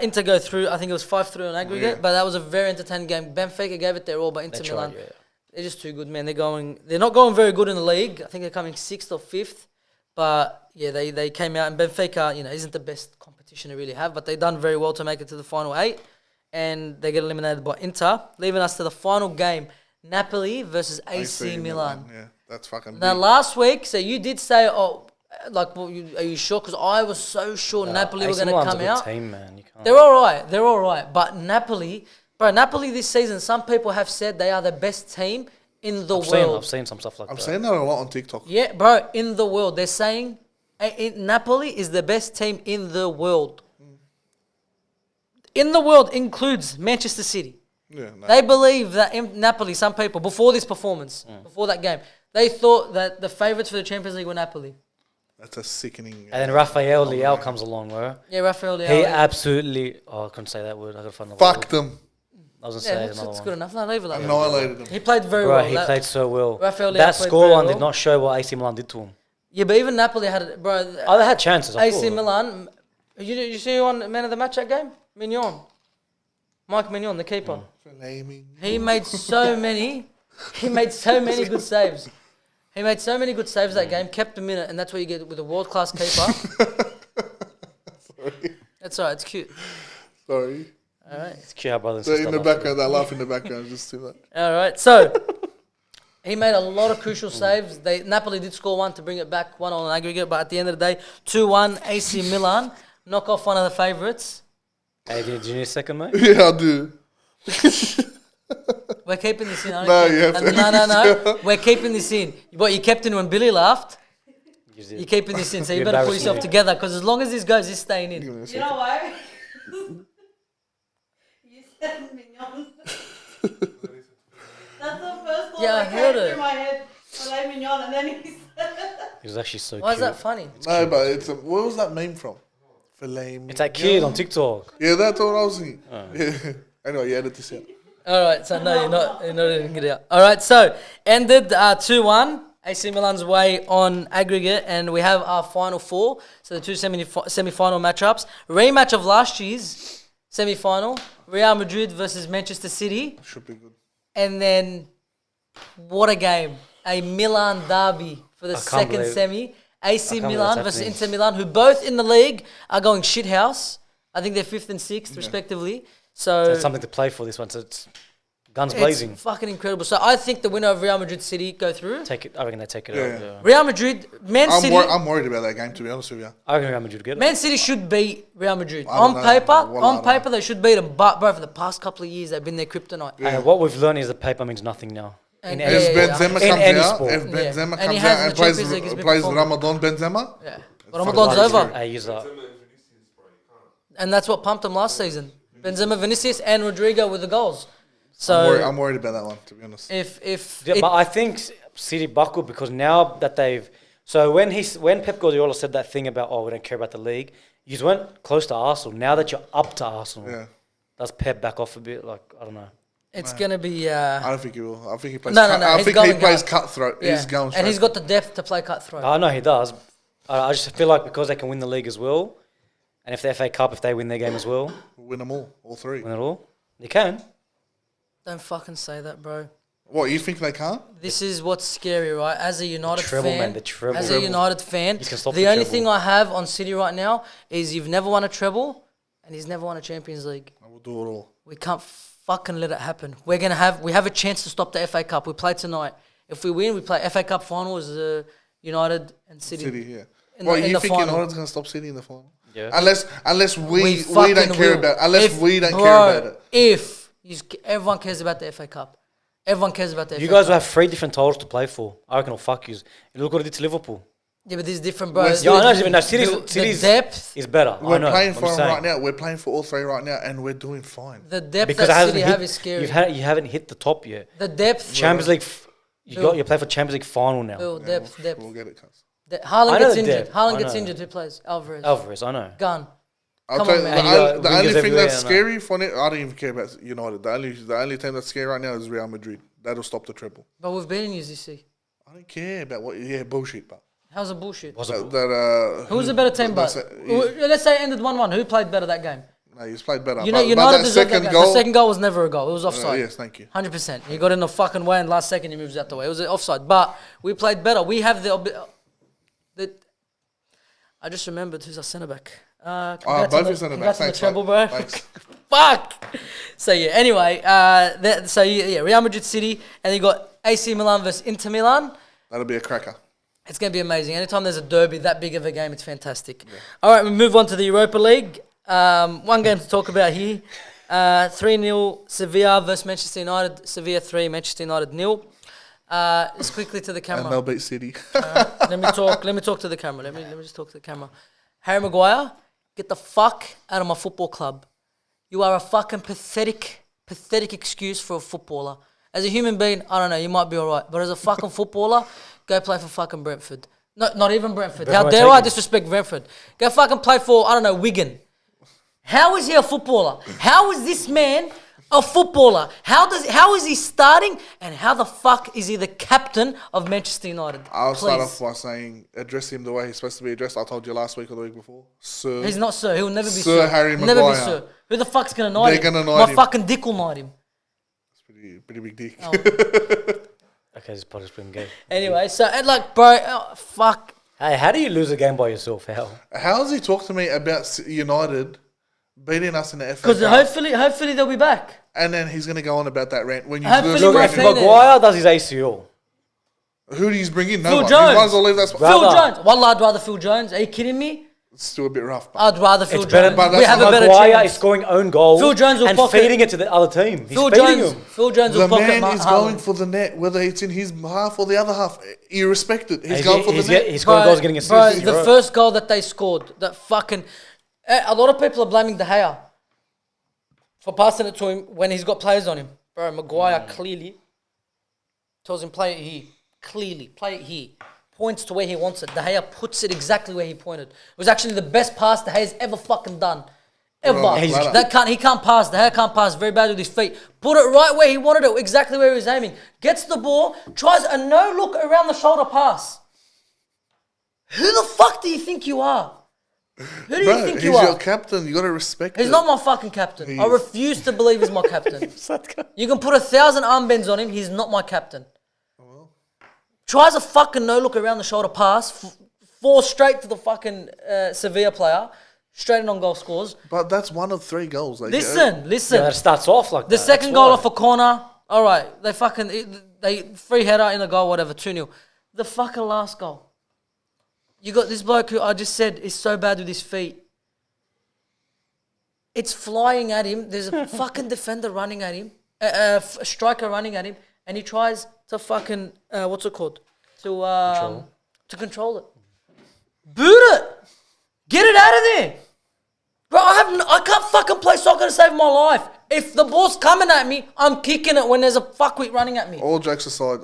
Inter go through, I think it was 5-3 on aggregate, Yeah. but that was a very entertaining game. Benfica gave it their all, but Inter They Milan, tried, yeah. they're just too good, man. They're not going very good in the league. I think they're coming 6th or 5th. But yeah, they came out, and Benfica, isn't the best competition to really have, but they done very well to make it to the final 8, and they get eliminated by Inter, leaving us to the final game, Napoli versus AC Milan. Yeah, that's fucking Now big. last week, so you did say, are you sure? Because I was so sure Napoli were AC going to Milan's come a good out. team, man. You can't. They're all right. But Napoli this season, some people have said they are the best team in the world. I've seen some stuff like I'm that. saying that a lot on TikTok. Yeah, bro, in the world. They're saying Napoli is the best team in the world. In the world includes Manchester City. Yeah, no. They believe that in Napoli, some people, before this performance, before that game, they thought that the favourites for the Champions League were Napoli. That's a sickening. And then Rafael Leao comes along, bro. Yeah, Rafael Leao. He absolutely... Oh, I couldn't say that word. I gotta find another Fucked word. them. I was Yeah, gonna say that's another good one. enough. No, leave it like that. Annihilated them. He played very Bro, well. he That- played so well. Rafael Leao That played scoreline very well. did not show what AC Milan did to him. Yeah, but even Napoli had it, bro. Oh, they had chances. I AC thought. Milan. You see who won man of the match that game? Mignon. Mike Mignon, the keeper. Flaming. He made so many. He made so many good saves. He made so many good saves that game. Kept them in it, and that's what you get with a world class keeper. Sorry. That's alright. It's cute. Sorry. All right. It's cute how brother and So sister in the love background, that laugh in the background is just too much. All right. So he made a lot of crucial saves. Napoli did score one to bring it back 1 on aggregate, but at the end of the day, 2-1 AC Milan knock off one of the favourites. Hey, did you need a second, mate? Yeah, I do. We're keeping this in. No, you have to. No. We're keeping this in. What you kept in when Billy laughed, You you're keeping this in. So you You better pull embarrassed yourself me. together, because as long as this goes, it's staying in. Give me a You second. know why? You said mignon. That's the first thought Yeah, I that heard came it. through my head. Filet mignon, and then he said, He was actually so Why is cute. that funny? No, but it's a, where was that meme from? Filet It's that kid on TikTok. Yeah, that's what I was thinking. Yeah. Anyway, you edit this out. All right, so no, you're not even get it out. All right, so ended 2-1 AC Milan's way on aggregate, and we have our final 4. So the two semi-final matchups, rematch of last year's semi-final, Real Madrid versus Manchester City, Should be good. and then what a game, a Milan derby for the can't second believe- semi. AC believe Milan that's versus happening. Inter Milan, who both in the league are going shithouse. I think they're 5th and 6th respectively. So There's something to play for this one. So it's guns blazing. it's fucking incredible. So I think the winner of Real Madrid City go through. Take it. I reckon they take it Yeah. out. Yeah. Real Madrid, Man City. I'm worried about that game, to be honest with you. I reckon Real Madrid get it. Man City should beat Real Madrid. I don't On know. paper, Well, I don't know. they should beat them. But bro, for the past couple of years, they've been their kryptonite. And what we've learned is that paper means nothing now. And In yeah, If yeah, Benzema In comes any out, sport. if Yeah. Benzema And he comes has out in and the Champions League, he's been plays performing. Ramadan Benzema, Yeah. But Ramadan's fuck over. I use that. And that's what pumped them last season. Benzema, Vinicius, and Rodrigo with the goals. So I'm worried about that one, to be honest. if Yeah, it- but I think City buckled because now that so when Pep Guardiola said that thing about we don't care about the league, you went close to Arsenal. Now that you're up to Arsenal, Yeah. does Pep back off a bit? Like I don't know. it's gonna be I don't think he will. I think he plays. No, I he's think he going plays hard. cutthroat. yeah. He's going straight. and he's got the depth to play cutthroat. I know he does. I just feel like because they can win the league as well, and if the FA Cup, if they win their game as well, win them all three. win it all, they can. Don't fucking say that, bro. What, you think they can't? This is what's scary, right? As a United treble, fan, man, the treble. as a United fan, You can stop the the only treble. thing I have on City right now is you've never won a treble, and he's never won a Champions League. I will do it all. We can't fucking let it happen. We have a chance to stop the FA Cup. We play tonight. If we win, we play FA Cup final as United and City. City, yeah. in Well, the- in you the think final. United's going to stop City in the final? Yeah. Unless we fucking don't care will. about unless If- we don't bro, care about it. If everyone cares about the FA Cup, everyone cares about the You FA guys will Cup. have 3 different titles to play for. I reckon it'll fuck you. Look what it did to Liverpool. Yeah, but this is different, bro. West- Yeah, I know. The- Even though City's the depth, is better. I We're know. playing I'm for them saying. right now. We're playing for all three right now, and we're doing fine. the depth Because it that hasn't City hit, have is scary. you haven't hit the top yet. The depth, Champions League. Who? You play for Champions League final now. Bill, depth, depth. We'll get it, cuz. Haaland I know gets the injured. depth. Haaland I gets know. injured. Who plays? Alvarez. Alvarez, I know. Gun. I'll Come tell on, you, man. And you got the wingers only thing everywhere, that's I know. scary for it, I don't even care about United. The only team that's scary right now is Real Madrid. That'll stop the treble. But we've beaten you, ZC. I don't care about what. Yeah, bullshit, but How's it bullshit? Was it? Who's a better team, but let's say it ended 1-1. Who played better that game? No, he's played better. You know, but United that deserved that second game. goal. The second goal was never a goal. It was offside. Yes, thank you. 100%. He got in the fucking way, and last second he moves out the way. It was offside. But we played better. We have the I just remembered who's our centre back. Congrats both on the, your centre congrats backs. on the Thanks, treble, mate. bro. Thanks. Fuck. So yeah. Anyway, Real Madrid City, and you got AC Milan versus Inter Milan. That'll be a cracker. It's going to be amazing. Anytime there's a derby that big of a game, it's fantastic. All right, we move on to the Europa League. One game to talk about here. 3-0 Sevilla versus Manchester United. Sevilla 3, Manchester United 0. Just quickly to the And camera. they'll beat City. Let me talk to the camera. Let me just talk to the camera. Harry Maguire, get the fuck out of my football club. You are a fucking pathetic excuse for a footballer. As a human being, I don't know, you might be alright. But as a fucking footballer, go play for fucking Brentford. No, not even Brentford. How Brentford dare might I take you. disrespect Brentford? Go fucking play for, I don't know, Wigan. How is he a footballer? How is this man a footballer? How is he starting? And how the fuck is he the captain of Manchester United? I'll start Please. off by saying address him the way he's supposed to be addressed. I told you last week or the week before. Sir. He's not Sir. He'll never be Sir Sir. Harry He'll never be Maguire. Sir. Who the fuck's gonna knight They're him? gonna knight My him. fucking dick will knight him. Pretty big dick. Oh. Okay, this podcast been gay. Anyway, so and like, bro, fuck. Hey, how do you lose a game by yourself? How? How does he talk to me about United beating us in the FA Because Cup? hopefully they'll be back. And then he's going to go on about that rant. When you Hopefully lose Look, Look, my if friend Maguire does his ACL, who do you bring in? No Phil one. Jones. You might as well leave that spot. Brother. Phil Jones. Wallah, I'd rather Phil Jones. Are you kidding me? It's still a bit rough. But I'd rather Phil it's better. Jones. but We that's have a not better Maguire chance. is scoring own goals. Phil Jones will and pocket- feeding it to the other team. He's Phil feeding Jones. him. Phil Jones will the pocket man my is Haaland. going for the net, whether it's in his half or the other half. You respect it. He's going for the net. He's scoring goals, getting assists. Bro, the first goal that they scored, that fucking... A lot of people are blaming De Gea for passing it to him when he's got players on him. Bro, Maguire clearly tells him, play it here. Clearly, play it here. Points to where he wants it. De Gea puts it exactly where he pointed. It was actually the best pass De Gea's ever fucking done. Ever. Bro, He can't pass. De Gea can't pass very bad with his feet. Put it right where he wanted it, exactly where he was aiming. Gets the ball, tries a no-look around the shoulder pass. Who the fuck do you think you are? Who do you Bro, think he's you are? your captain. You got to respect He's it. not my fucking captain. He I is. refuse to believe he's my captain. You can put 1,000 armbands on him. He's not my captain. Tries a fucking no-look around the shoulder pass, four straight to the fucking Sevilla player, straight in on goal scores. But that's one of 3 goals. Like, Listen. Yeah, that starts off like The that. second That's goal why. off a corner. All right, they free header in the goal, whatever, 2-0. The fucking last goal. You got this bloke who I just said is so bad with his feet. It's flying at him. There's a fucking defender running at him, a striker running at him, and he tries to fucking what's it called? To control it. Boot it. Get it out of there. Bro, I can't fucking play soccer to save my life. If the ball's coming at me, I'm kicking it when there's a fuckwit running at me. All jokes aside,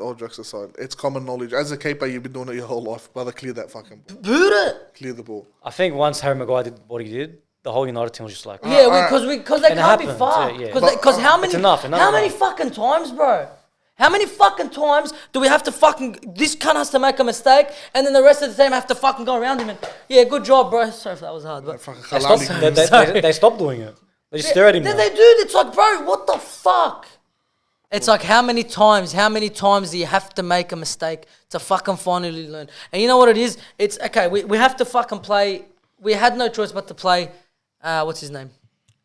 it's common knowledge. As a keeper, you've been doing it your whole life. Brother, clear that fucking ball. Boot it. Clear the ball. I think once Harry Maguire did what he did, the whole United team was just like, Yeah, because they And it can't be happens, far. yeah, yeah. Because how many enough, how many fucking times, bro? How many fucking times do we have to fucking... This cunt has to make a mistake and then the rest of the team have to fucking go around him and... Yeah, good job, bro. Sorry if that was hard, but... Fucking they stopped, halali. they stopped doing it. They just stare at him now. They do. It's like, bro, what the fuck? It's like, how many times do you have to make a mistake to fucking finally learn? And you know what it is? It's, okay, we have to fucking play... We had no choice but to play... what's his name?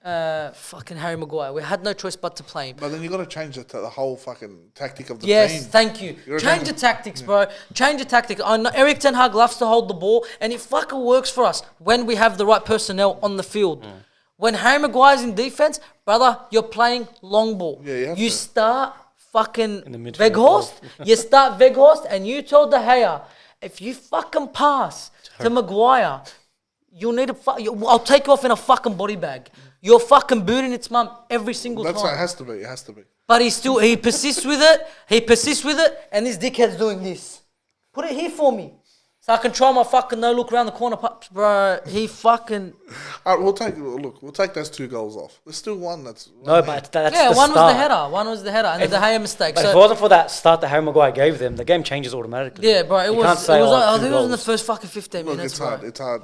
Fucking Harry Maguire. We had no choice but to play him. But then you got to change the whole fucking tactic of the Yes, team. thank you. You're Change the tactics, bro. Change the tactics. I know Eric Ten Hag loves to hold the ball, and it fucking works for us when we have the right personnel on the field. When Harry Maguire's in defense, brother, you're playing long ball. Yeah, you have you to. start fucking In the midfield. Veghorst. You start Veghorst, and you told De Gea, if you fucking pass to Maguire, you'll need I'll take you off in a fucking body bag. You're fucking booting its mum every single That's time. what it has to be. It has to be. But he persists with it, and this dickhead's doing this. Put it here for me. So I can try my fucking no look around the corner, pups, bro. He fucking... All right, we'll take those 2 goals off. There's still one that's... No, but that's Yeah, the one start. was the header, and the De Gea mistake. But if it So, wasn't for that start that Harry Maguire gave them, the game changes automatically. yeah, bro, You can't say, I 2 think it was in the goals. first fucking 15 Look, minutes, it's bro. hard. It's hard.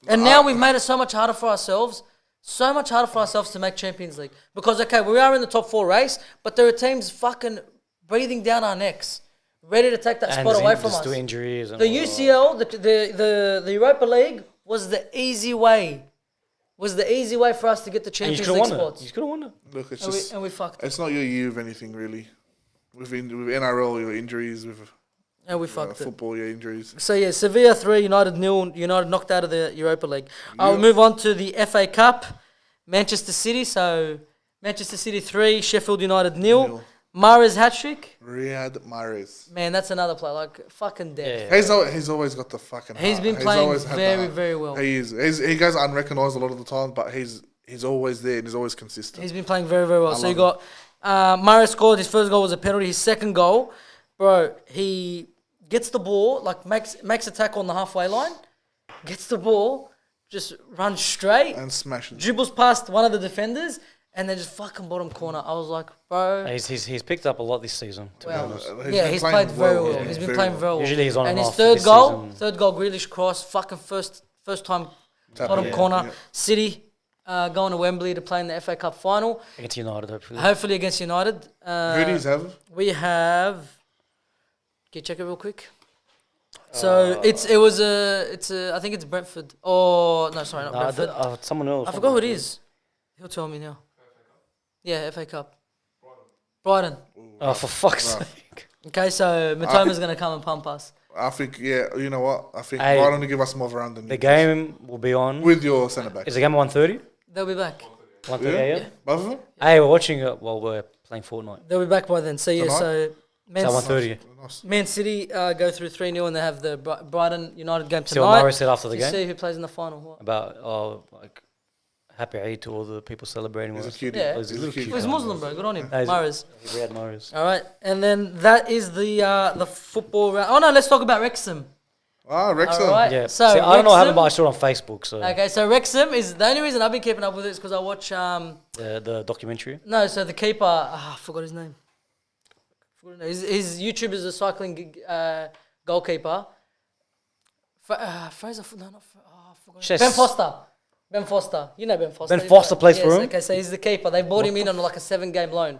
And now we've made it so much harder for ourselves. So much harder for ourselves to make Champions League. Because, okay, we are in the top 4 race, but there are teams fucking breathing down our necks, ready to take that And spot away from just us. do injuries. And The all that. UCL, the Europa League was the easy way. Was the easy way for us to get the And you Champions could have League won it. spots. You could have won it. Look, it's And we, just... and we fucked it. It's not your year of anything, really. With NRL, your injuries. With And we fucked it. football, your injuries. So yeah, Sevilla 3, United 0. United knocked out of the Europa League. I'll move on to the FA Cup. Manchester City. So Manchester City 3, Sheffield United 0. Mahrez hat-trick. Riyad Mahrez. Man, that's another play. Like, fucking dead. Yeah. He's always got the fucking He's heart. been playing always had the very, heart. very well. He is. He goes unrecognised a lot of the time, but he's always there and he's always consistent. He's been playing very, very well. So you love got Mahrez scored. His first goal was a penalty. His second goal, bro, he gets the ball, like makes a tackle on the halfway line, gets the ball, just runs straight, and smashing. dribbles past one of the defenders, and then just fucking bottom corner. I was like, bro. He's picked up a lot this season, to be Well, honest. yeah, been he's playing played very well, well. yeah, He's been very playing well. very well. Usually he's on and and his off third this goal, season. Grealish cross, fucking first time bottom Yeah, corner. yeah. City going to Wembley to play in the FA Cup final, Against United, hopefully. hopefully against United. Who do you have? We have. Can you check it real quick? So I think it's Brentford. Oh no, sorry, not Nah, Brentford. someone else. I forgot who it is. He'll tell me now. Yeah, FA Cup. Brighton. Oh, for fuck's sake. Okay, so Matoma's gonna come and pump us. I think, yeah, you know what? I think Hey, Brighton will give us more of a run than The you. game will be on. With your centre back. Is the game at 1:30? They'll be back. 1:30 Yeah. a.m.? Both of them? Hey, we're watching it while we're playing Fortnite. They'll be back by then. So yeah, Tonight? so It's at 1:30. Nice. Man City go through 3-0 and they have the Brighton United game See what tonight. Murray said after the You game? see who plays in the final. What? About, like, happy Eid to all the people celebrating He's with a us. cutie. Yeah. He's a cutie. He's Muslim, bro. Good on him. Hey, Mahrez. Riyad Mahrez. All right, and then that is the football round. Oh no, let's talk about Wrexham. Ah, Wrexham. All right. Yeah. So See, I don't know what happened, Wrexham- but I saw it on Facebook. So Okay, so Wrexham is the only reason I've been keeping up with it is because I watch the documentary. no, so the keeper I forgot his name. His YouTube is a cycling goalkeeper. Fraser, no, not I forgot. Chess. Ben Foster. Ben Foster. You know Ben Foster. Ben Foster plays for Yes, him? Okay, so he's the keeper. They bought him in on like a 7-game loan.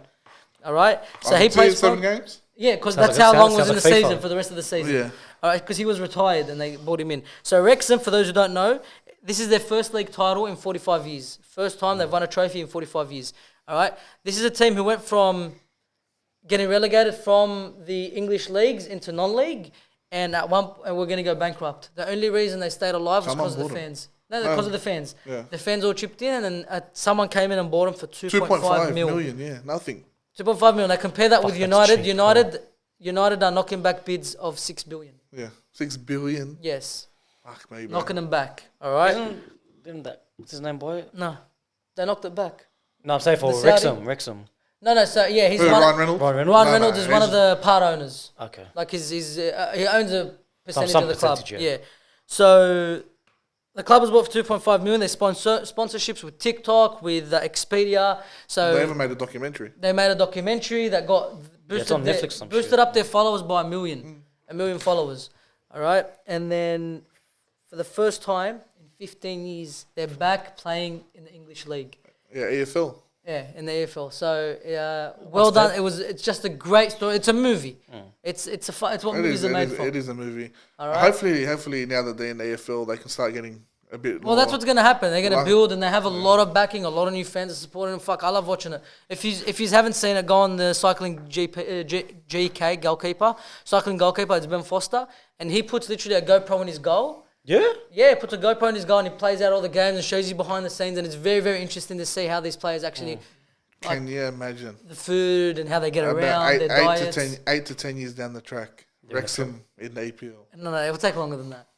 All right. So Oh, he plays for 7 games? Yeah, because Sounds that's like- how long sounds was in the like FIFA. season for the rest of the season. Yeah. All right, because he was retired and they brought him in. So Wrexham, for those who don't know, this is their first league title in 45 years. First time they've won a trophy in 45 years. All right. This is a team who went from getting relegated from the English leagues into non-league, and we're going to go bankrupt. The only reason they stayed alive was Someone because of the bought 'em. fans. No, because of the fans. Yeah. The fans all chipped in, and then someone came in and bought them for 2.5 2.5 mil. million, yeah, nothing. 2.5 million. Now compare that with that's United. cheap, United are knocking back bids of 6 billion. Yeah, 6 billion. Yes, Fuck me, bro. knocking them back. All right. Didn't that What's his name, boy? No, they knocked it back. No, I'm saying for The Saudi? Wrexham. No. So yeah, he's Who, one. Ryan Reynolds? Ryan Reynolds? Ryan No, Reynolds no, is one of he's- the part owners. Okay. Like he owns a percentage some of the club. percentage, Yeah. yeah. So the club was bought for 2.5 million. They sponsor sponsorships with TikTok, with Expedia. So They even made a documentary. they made a documentary that got it's on Netflix, some boosted shit. up their followers by a million followers. All right, and then for the first time in 15 years, they're back playing in the English league. Yeah, EFL. Yeah, in the AFL. So well done. It's just a great story. It's a movie. It's what movies are made from. It is a movie. All right. Hopefully now that they're in the AFL, they can start getting a bit more. Well, that's what's going to happen. They're going to Like- build, and they have a lot of backing, a lot of new fans are supporting them. Fuck, I love watching it. If you haven't seen it, go on the cycling GK goalkeeper, cycling goalkeeper. It's Ben Foster, and he puts literally a GoPro in his goal. Yeah? Yeah, puts a GoPro in his goal, and he plays out all the games and shows you behind the scenes, and it's very, very interesting to see how these players actually Can you imagine? the food and how they get About around their diets. 8 to 10 years down the track, Wrexham in the APL. No, it will take longer than that.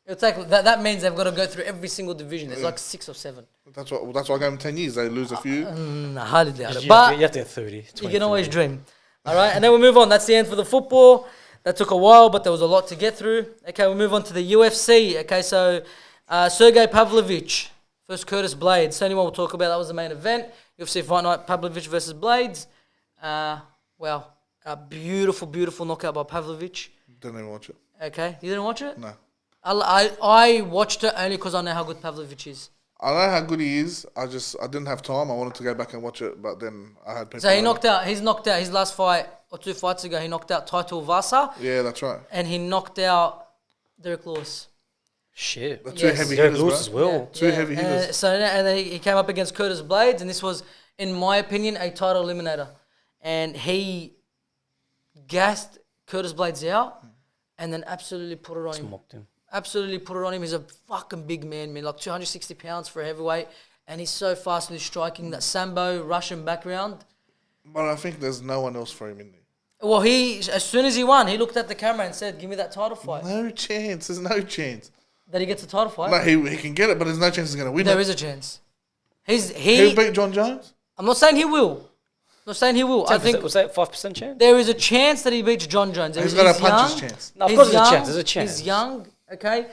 It'll take that means they've got to go through every single division. There's like 6 or 7. That's why I gave them 10 years. They lose a few. No, hardly doubt it. You But have to have 30. you 20, can always 30. dream. All right, and then we move on. That's the end for the football. That took a while, but there was a lot to get through. Okay, we move on to the UFC. Okay, so Sergey Pavlovich versus Curtis Blades. So anyone will talk about that was the main event. UFC Fight Night, Pavlovich versus Blades. Well, a beautiful, beautiful knockout by Pavlovich. Didn't even watch it. Okay, you didn't watch it? No. I watched it only because I know how good Pavlovich is. I know how good he is. I didn't have time. I wanted to go back and watch it, but then I had people. So he's over. knocked out his last fight or 2 fights ago. He knocked out Taito Vasa Yeah, that's right. and he knocked out Derek Lewis. Shit. The two Yes. heavy Derek hitters, Lewis bro. as well. Two heavy hitters. And then he came up against Curtis Blades, and this was, in my opinion, a title eliminator. And he gassed Curtis Blades out, and then absolutely put it on him. Mocked him. Absolutely put it on him. He's a fucking big man, like 260 pounds for a heavyweight, and he's so fast with his striking. That Sambo Russian background. But I think there's no one else for him in there. Well, as soon as he won, he looked at the camera and said, "Give me that title fight." No chance. There's no chance. That he gets a title fight. No, he can get it, but there's no chance he's going to win There it. is a chance. Who He. beat John Jones? I'm not saying he will. I'm not saying he will. I think was that 5% chance? there is a chance that he beats John Jones. He's got a puncher's young. chance. No, of He's course there's a young. chance. There's a chance. He's young, okay?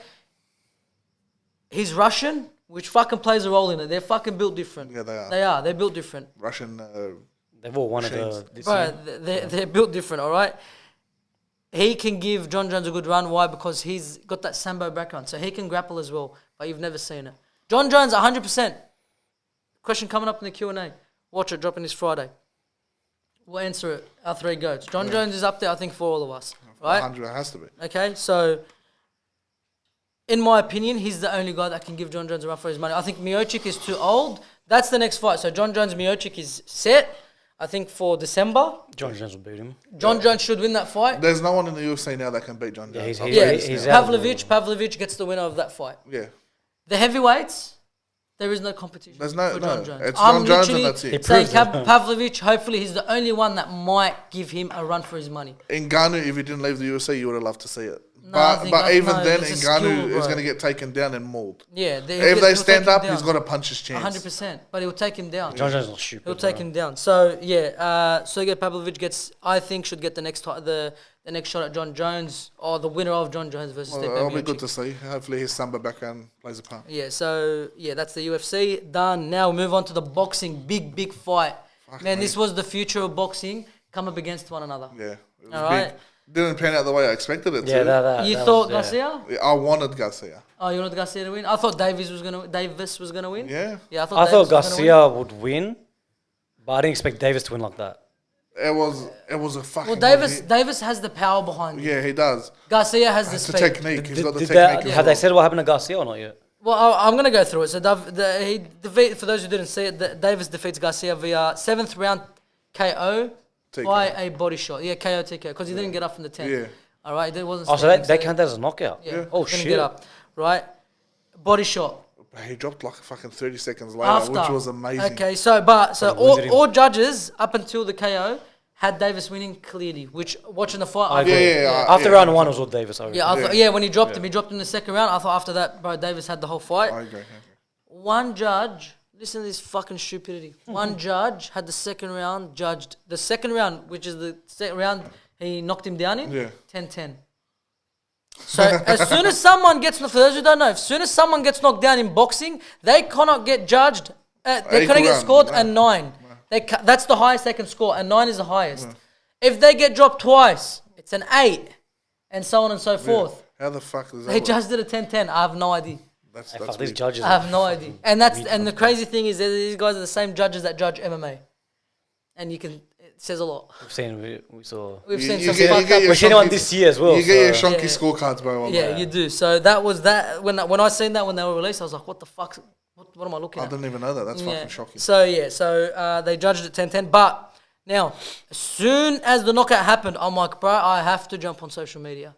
He's Russian, which fucking plays a role in it. They're fucking built different. Yeah, they are. They are. They're built different. Russian. They've all won Machines. it this Bro, year. they're built different, all right? He can give John Jones a good run. Why? Because he's got that Sambo background. So he can grapple as well, but you've never seen it. John Jones, 100%. Question coming up in the Q&A. Watch it, dropping this Friday. We'll answer it, our 3 goats. John Jones is up there, I think, for all of us, right? 100, it has to be. Okay, so in my opinion, he's the only guy that can give John Jones a run for his money. I think Miocic is too old. That's the next fight. So John Jones Miocic is set, I think, for December. John Jones will beat him. John Jones should win that fight. There's no one in the UFC now that can beat John Jones. he's- I'll he's- tell Yeah, you this he's now. out. Pavlovich gets the winner of that fight. Yeah. The heavyweights, there is no competition There's no- for no, John Jones. it's I'm John Jones and literally that's it. He saying proves it. Pavlovich, hopefully he's the only one that might give him a run for his money. Ngannou, if he didn't leave the UFC, you would have loved to see it. No, I but think but that's- even no, then, it's a Ngannou skill, is bro. going to get taken down and mauled. Yeah. If they he'll stand take him up, down. he's got a puncher's chance. 100%, but he'll take him down. John Jones is not stupid. He'll take him down. So yeah, Sergey Pavlovich should get the next the next shot at John Jones, or the winner of John Jones versus Well, Stipe it'll be Miocic. good to see. Hopefully his Samba background plays a part. Yeah, so yeah, that's the UFC done. Now we move on to the boxing, big fight. Man, this was the future of boxing. Come up against one another. Yeah. It was All big. right. Didn't pan out the way I expected it Yeah, to. You that thought was, Garcia? Yeah, I wanted Garcia. Oh, you wanted Garcia to win? I thought Davis was gonna win. Yeah. Yeah, I Davis thought was gonna win. Garcia would win, but I didn't expect Davis to win like that. It was a fucking Well, good hit. Davis has the power behind him. Yeah, he does. Garcia has the It's the speed. technique. He's got the Did technique. they, as have they well. said what happened to Garcia or not yet? Well, I'm going to go through it. So he defeat, for those who didn't see it, Davis defeats Garcia via 7th round KO TKO. by a body shot. Yeah, KO TKO, because he didn't get up from the 10th. Yeah. All right, it wasn't. Oh, so standing, they count that as a knockout? Yeah. Oh, didn't shit. get up. Right, body shot. He dropped like fucking 30 seconds later, After. which was amazing. Okay, so But it wounded him. all judges up until the KO had Davis winning clearly. Which watching the fight, I agree. Yeah, After yeah. round 1, it was all Davis. I reckon. I thought, when he dropped him in the second round. I thought after that, bro, Davis had the whole fight. I agree. one judge. Listen to this fucking stupidity. One judge had the second round judged. The second round, which is the second round he knocked him down in, Yeah. 10-10. So as soon as someone gets, for those who don't know, as soon as someone gets knocked down in boxing, they cannot get judged. They cannot get round, scored no. a 9. That's the highest they can score, and 9 is the highest. If they get dropped twice, it's an 8, and so on and so forth. How the fuck does that They work? judged it a 10-10. I have no idea. That's Fuck, these weird. judges. I have no idea. And the crazy thing is that these guys are the same judges that judge MMA, and it says a lot. We saw. We've You- seen you some get- you fucked get up. your We've seen one shonky- this year as well. You get your so- shonky Yeah. scorecards, bro. on Yeah, that. you do. So that was that. When I seen that when they were released, I was like, "What the fuck? What am I looking I at?" didn't even know that. That's Yeah. fucking shocking. So they judged it 10-10. But now, as soon as the knockout happened, I'm like, bro, I have to jump on social media.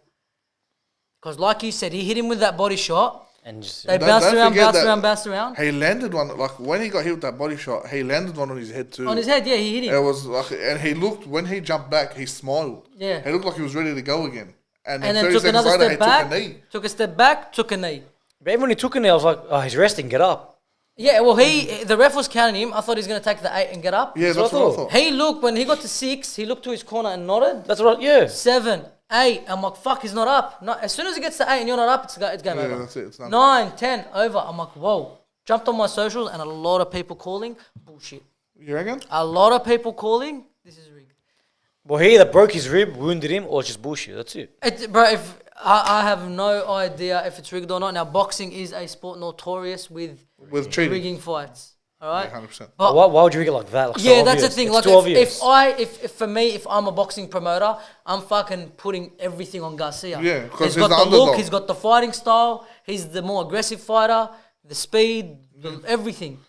Because like you said, he hit him with that body shot. And just, They Don't- bounced don't around, forget bounced that- around, bounced around. He landed one, like when he got hit with that body shot, he landed one on his head too. On his head, yeah, he hit It him. was like, and he looked, when he jumped back, he smiled. Yeah. He looked like he was ready to go again. And And then then 30 took seconds another later, step he back. took a knee. Took a step back, took a knee. but even when he took it, I was like, oh, he's resting. Get up. Yeah, well, the ref was counting him. I thought he was going to take the 8 and get up. Yeah, that's what I thought. He looked, when he got to 6, he looked to his corner and nodded. That's right. Yeah. 7, 8. I'm like, fuck, he's not up. No, as soon as he gets to 8 and you're not up, it's game Yeah, over. that's it. It's done. 9, 10, over. I'm like, whoa. Jumped on my socials and a lot of people calling. Bullshit. You reckon? A lot of people calling. This is rigged. Well, he either broke his rib, wounded him, or it's just bullshit. That's it. Bro, if I have no idea if it's rigged or not. Now, boxing is a sport notorious with With cheating. rigging fights. All right? 100%. But Why would you rig it like that? Like, so yeah, that's the obvious? thing. It's Like, too obvious. if for me, if I'm a boxing promoter, I'm fucking putting everything on Garcia. Yeah, 'cause he's he's got the the look, underdog. he's got the fighting style, he's the more aggressive fighter, the speed, everything.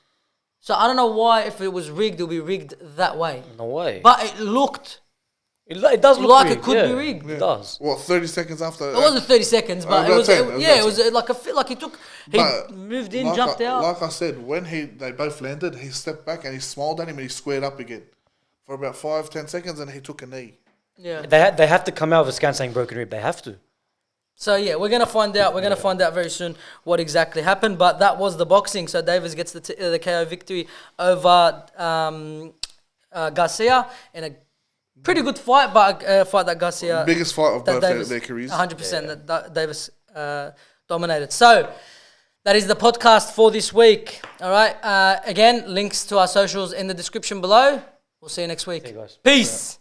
So I don't know why, if it was rigged, it would be rigged that way. No way. But it looked. It does look Like it rigged, could be yeah. rigged. It does. What, 30 seconds after? It wasn't 30 seconds, but it about was. 10, It, it was yeah, about it was like a fit. Like he But moved in, like jumped out. Like I said, when they both landed, he stepped back and he smiled at him and he squared up again for about 5-10 seconds, and he took a knee. Yeah. They have to come out of a scan saying broken rib. They have to. So yeah, we're gonna find out. We're gonna find out very soon what exactly happened. But that was the boxing. So Davis gets the KO victory over Garcia in a pretty good fight, but a fight that Garcia Biggest fight of both Davis, their careers. 100% that Davis dominated. So that is the podcast for this week. All right. Again, links to our socials in the description below. We'll see you next week. See you guys. Peace.